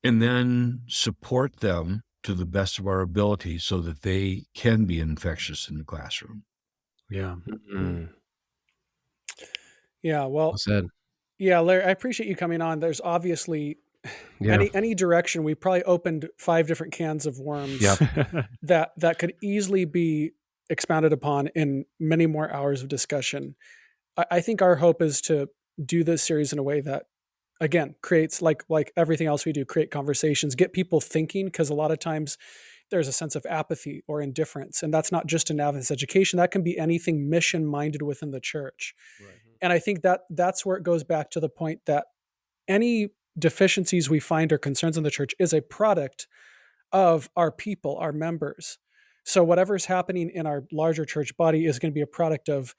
then support them to the best of our ability so that they can be infectious in the classroom. Yeah. Yeah. Well Well said. yeah, Larry, I appreciate you coming on. There's obviously any direction. We probably opened 5 different cans of worms that could easily be expounded upon in many more hours of discussion. I think our hope is to do this series in a way that, again, creates, like everything else we do, create conversations, get people thinking, because a lot of times there's a sense of apathy or indifference. And that's not just in Adventist education. That can be anything mission-minded within the church. Right. And I think that's where it goes back to the point that any deficiencies we find or concerns in the church is a product of our people, our members. So whatever's happening in our larger church body is going to be a product of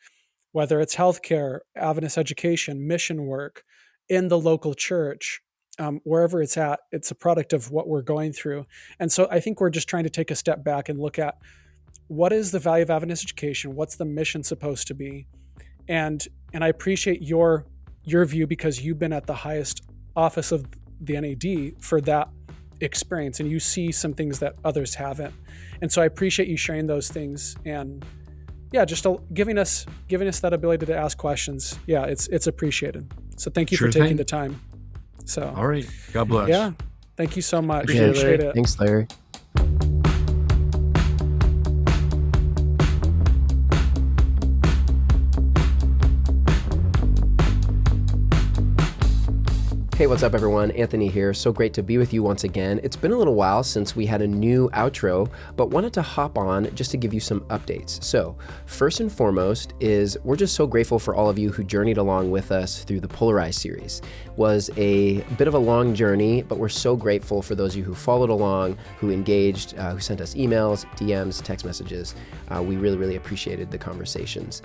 whether it's healthcare, Adventist education, mission work in the local church, wherever it's at, it's a product of what we're going through. And so I think we're just trying to take a step back and look at what is the value of Adventist education? What's the mission supposed to be? And I appreciate your view because you've been at the highest office of the NAD for that experience and you see some things that others haven't. And so I appreciate you sharing those things and just giving us that ability to ask questions. Yeah, it's appreciated. So thank you Sure for taking thing. the time. So All right. God bless. yeah, thank you so much. Appreciate it, Appreciate Larry. it. Thanks, Larry. Hey, what's up, everyone? Anthony here. So great to be with you once again. It's been a little while since we had a new outro, but wanted to hop on just to give you some updates. So first and foremost is we're just so grateful for all of you who journeyed along with us through the Polarized series. It was a bit of a long journey, but we're so grateful for those of you who followed along, who engaged, who sent us emails, DMs, text messages. We really, really appreciated the conversations.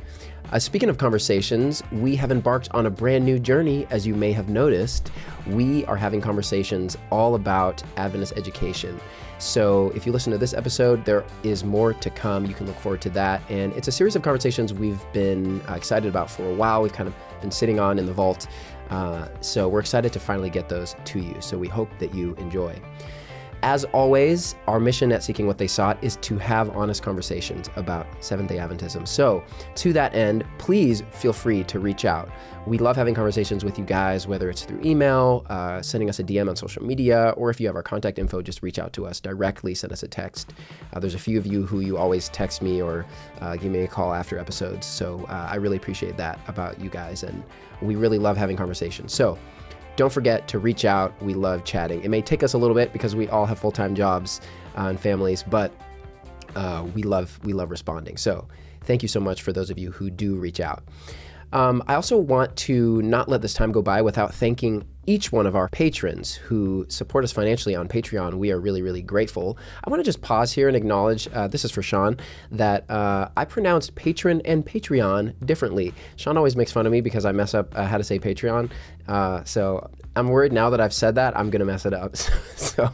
Speaking of conversations, we have embarked on a brand new journey. As you may have noticed, we are having conversations all about Adventist education. So if you listen to this episode, there is more to come. You can look forward to that. And it's a series of conversations we've been excited about for a while. We've kind of been sitting on in the vault. So we're excited to finally get those to you. So we hope that you enjoy. As always, our mission at Seeking What They Sought is to have honest conversations about Seventh-day Adventism. So to that end, please feel free to reach out. We love having conversations with you guys, whether it's through email, sending us a DM on social media, or if you have our contact info, just reach out to us directly, send us a text. There's a few of you who you always text me or give me a call after episodes. So I really appreciate that about you guys, and we really love having conversations. So don't forget to reach out. We love chatting. It may take us a little bit because we all have full-time jobs and families, but we love responding. So thank you so much for those of you who do reach out. I also want to not let this time go by without thanking each one of our patrons who support us financially on Patreon. We are really, really grateful. I want to just pause here and acknowledge, this is for Sean, that I pronounced patron and Patreon differently. Sean always makes fun of me because I mess up how to say Patreon. So I'm worried now that I've said that, I'm going to mess it up. So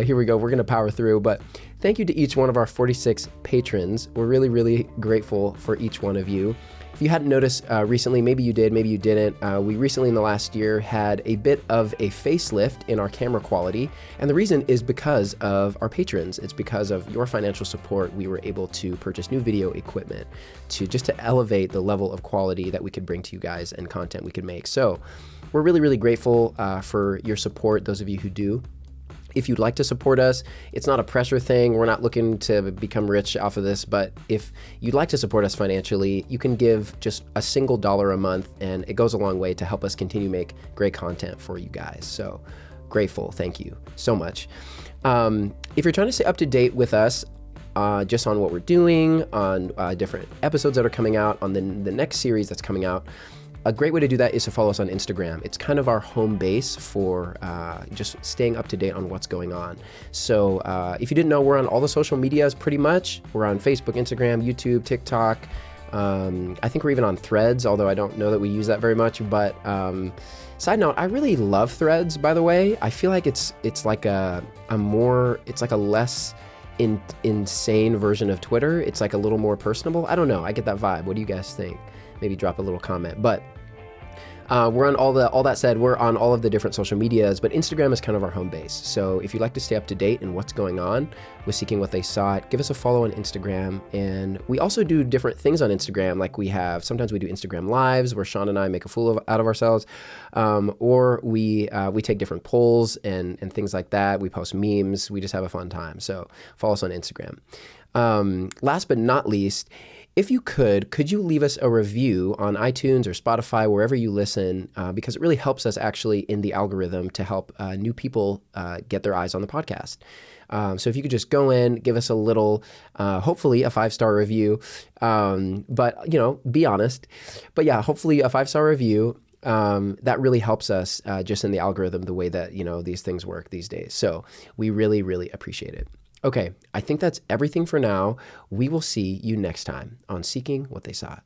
here we go. We're going to power through. But thank you to each one of our 46 patrons. We're really, really grateful for each one of you. If you hadn't noticed recently, maybe you did, maybe you didn't, we recently in the last year had a bit of a facelift in our camera quality. And the reason is because of our patrons. It's because of your financial support. We were able to purchase new video equipment to elevate the level of quality that we could bring to you guys and content we could make. So we're really, really grateful for your support, those of you who do. If you'd like to support us, it's not a pressure thing. We're not looking to become rich off of this, but if you'd like to support us financially, you can give just a single $1 a month, and it goes a long way to help us continue to make great content for you guys. So grateful. Thank you so much. If you're trying to stay up to date with us, just on what we're doing, on different episodes that are coming out, on the next series that's coming out, a great way to do that is to follow us on Instagram. It's kind of our home base for just staying up to date on what's going on. So if you didn't know, we're on all the social medias pretty much. We're on Facebook, Instagram, YouTube, TikTok. I think we're even on Threads, although I don't know that we use that very much. But side note, I really love Threads, by the way. I feel like it's like a less insane version of Twitter. It's like a little more personable. I don't know. I get that vibe. What do you guys think? Maybe drop a little comment. But we're on all that said, we're on all of the different social medias, but Instagram is kind of our home base. So if you'd like to stay up to date in what's going on with Seeking What They Sought, give us a follow on Instagram. And we also do different things on Instagram. Like sometimes we do Instagram lives where Sean and I make a fool out of ourselves. Or we take different polls and things like that. We post memes. We just have a fun time. So follow us on Instagram. Last but not least, if you could you leave us a review on iTunes or Spotify, wherever you listen, because it really helps us actually in the algorithm to help new people get their eyes on the podcast. So if you could just go in, give us a little, hopefully a 5-star review, but be honest. But yeah, hopefully a 5-star review. That really helps us just in the algorithm, the way that these things work these days. So we really, really appreciate it. Okay, I think that's everything for now. We will see you next time on Seeking What They Sought.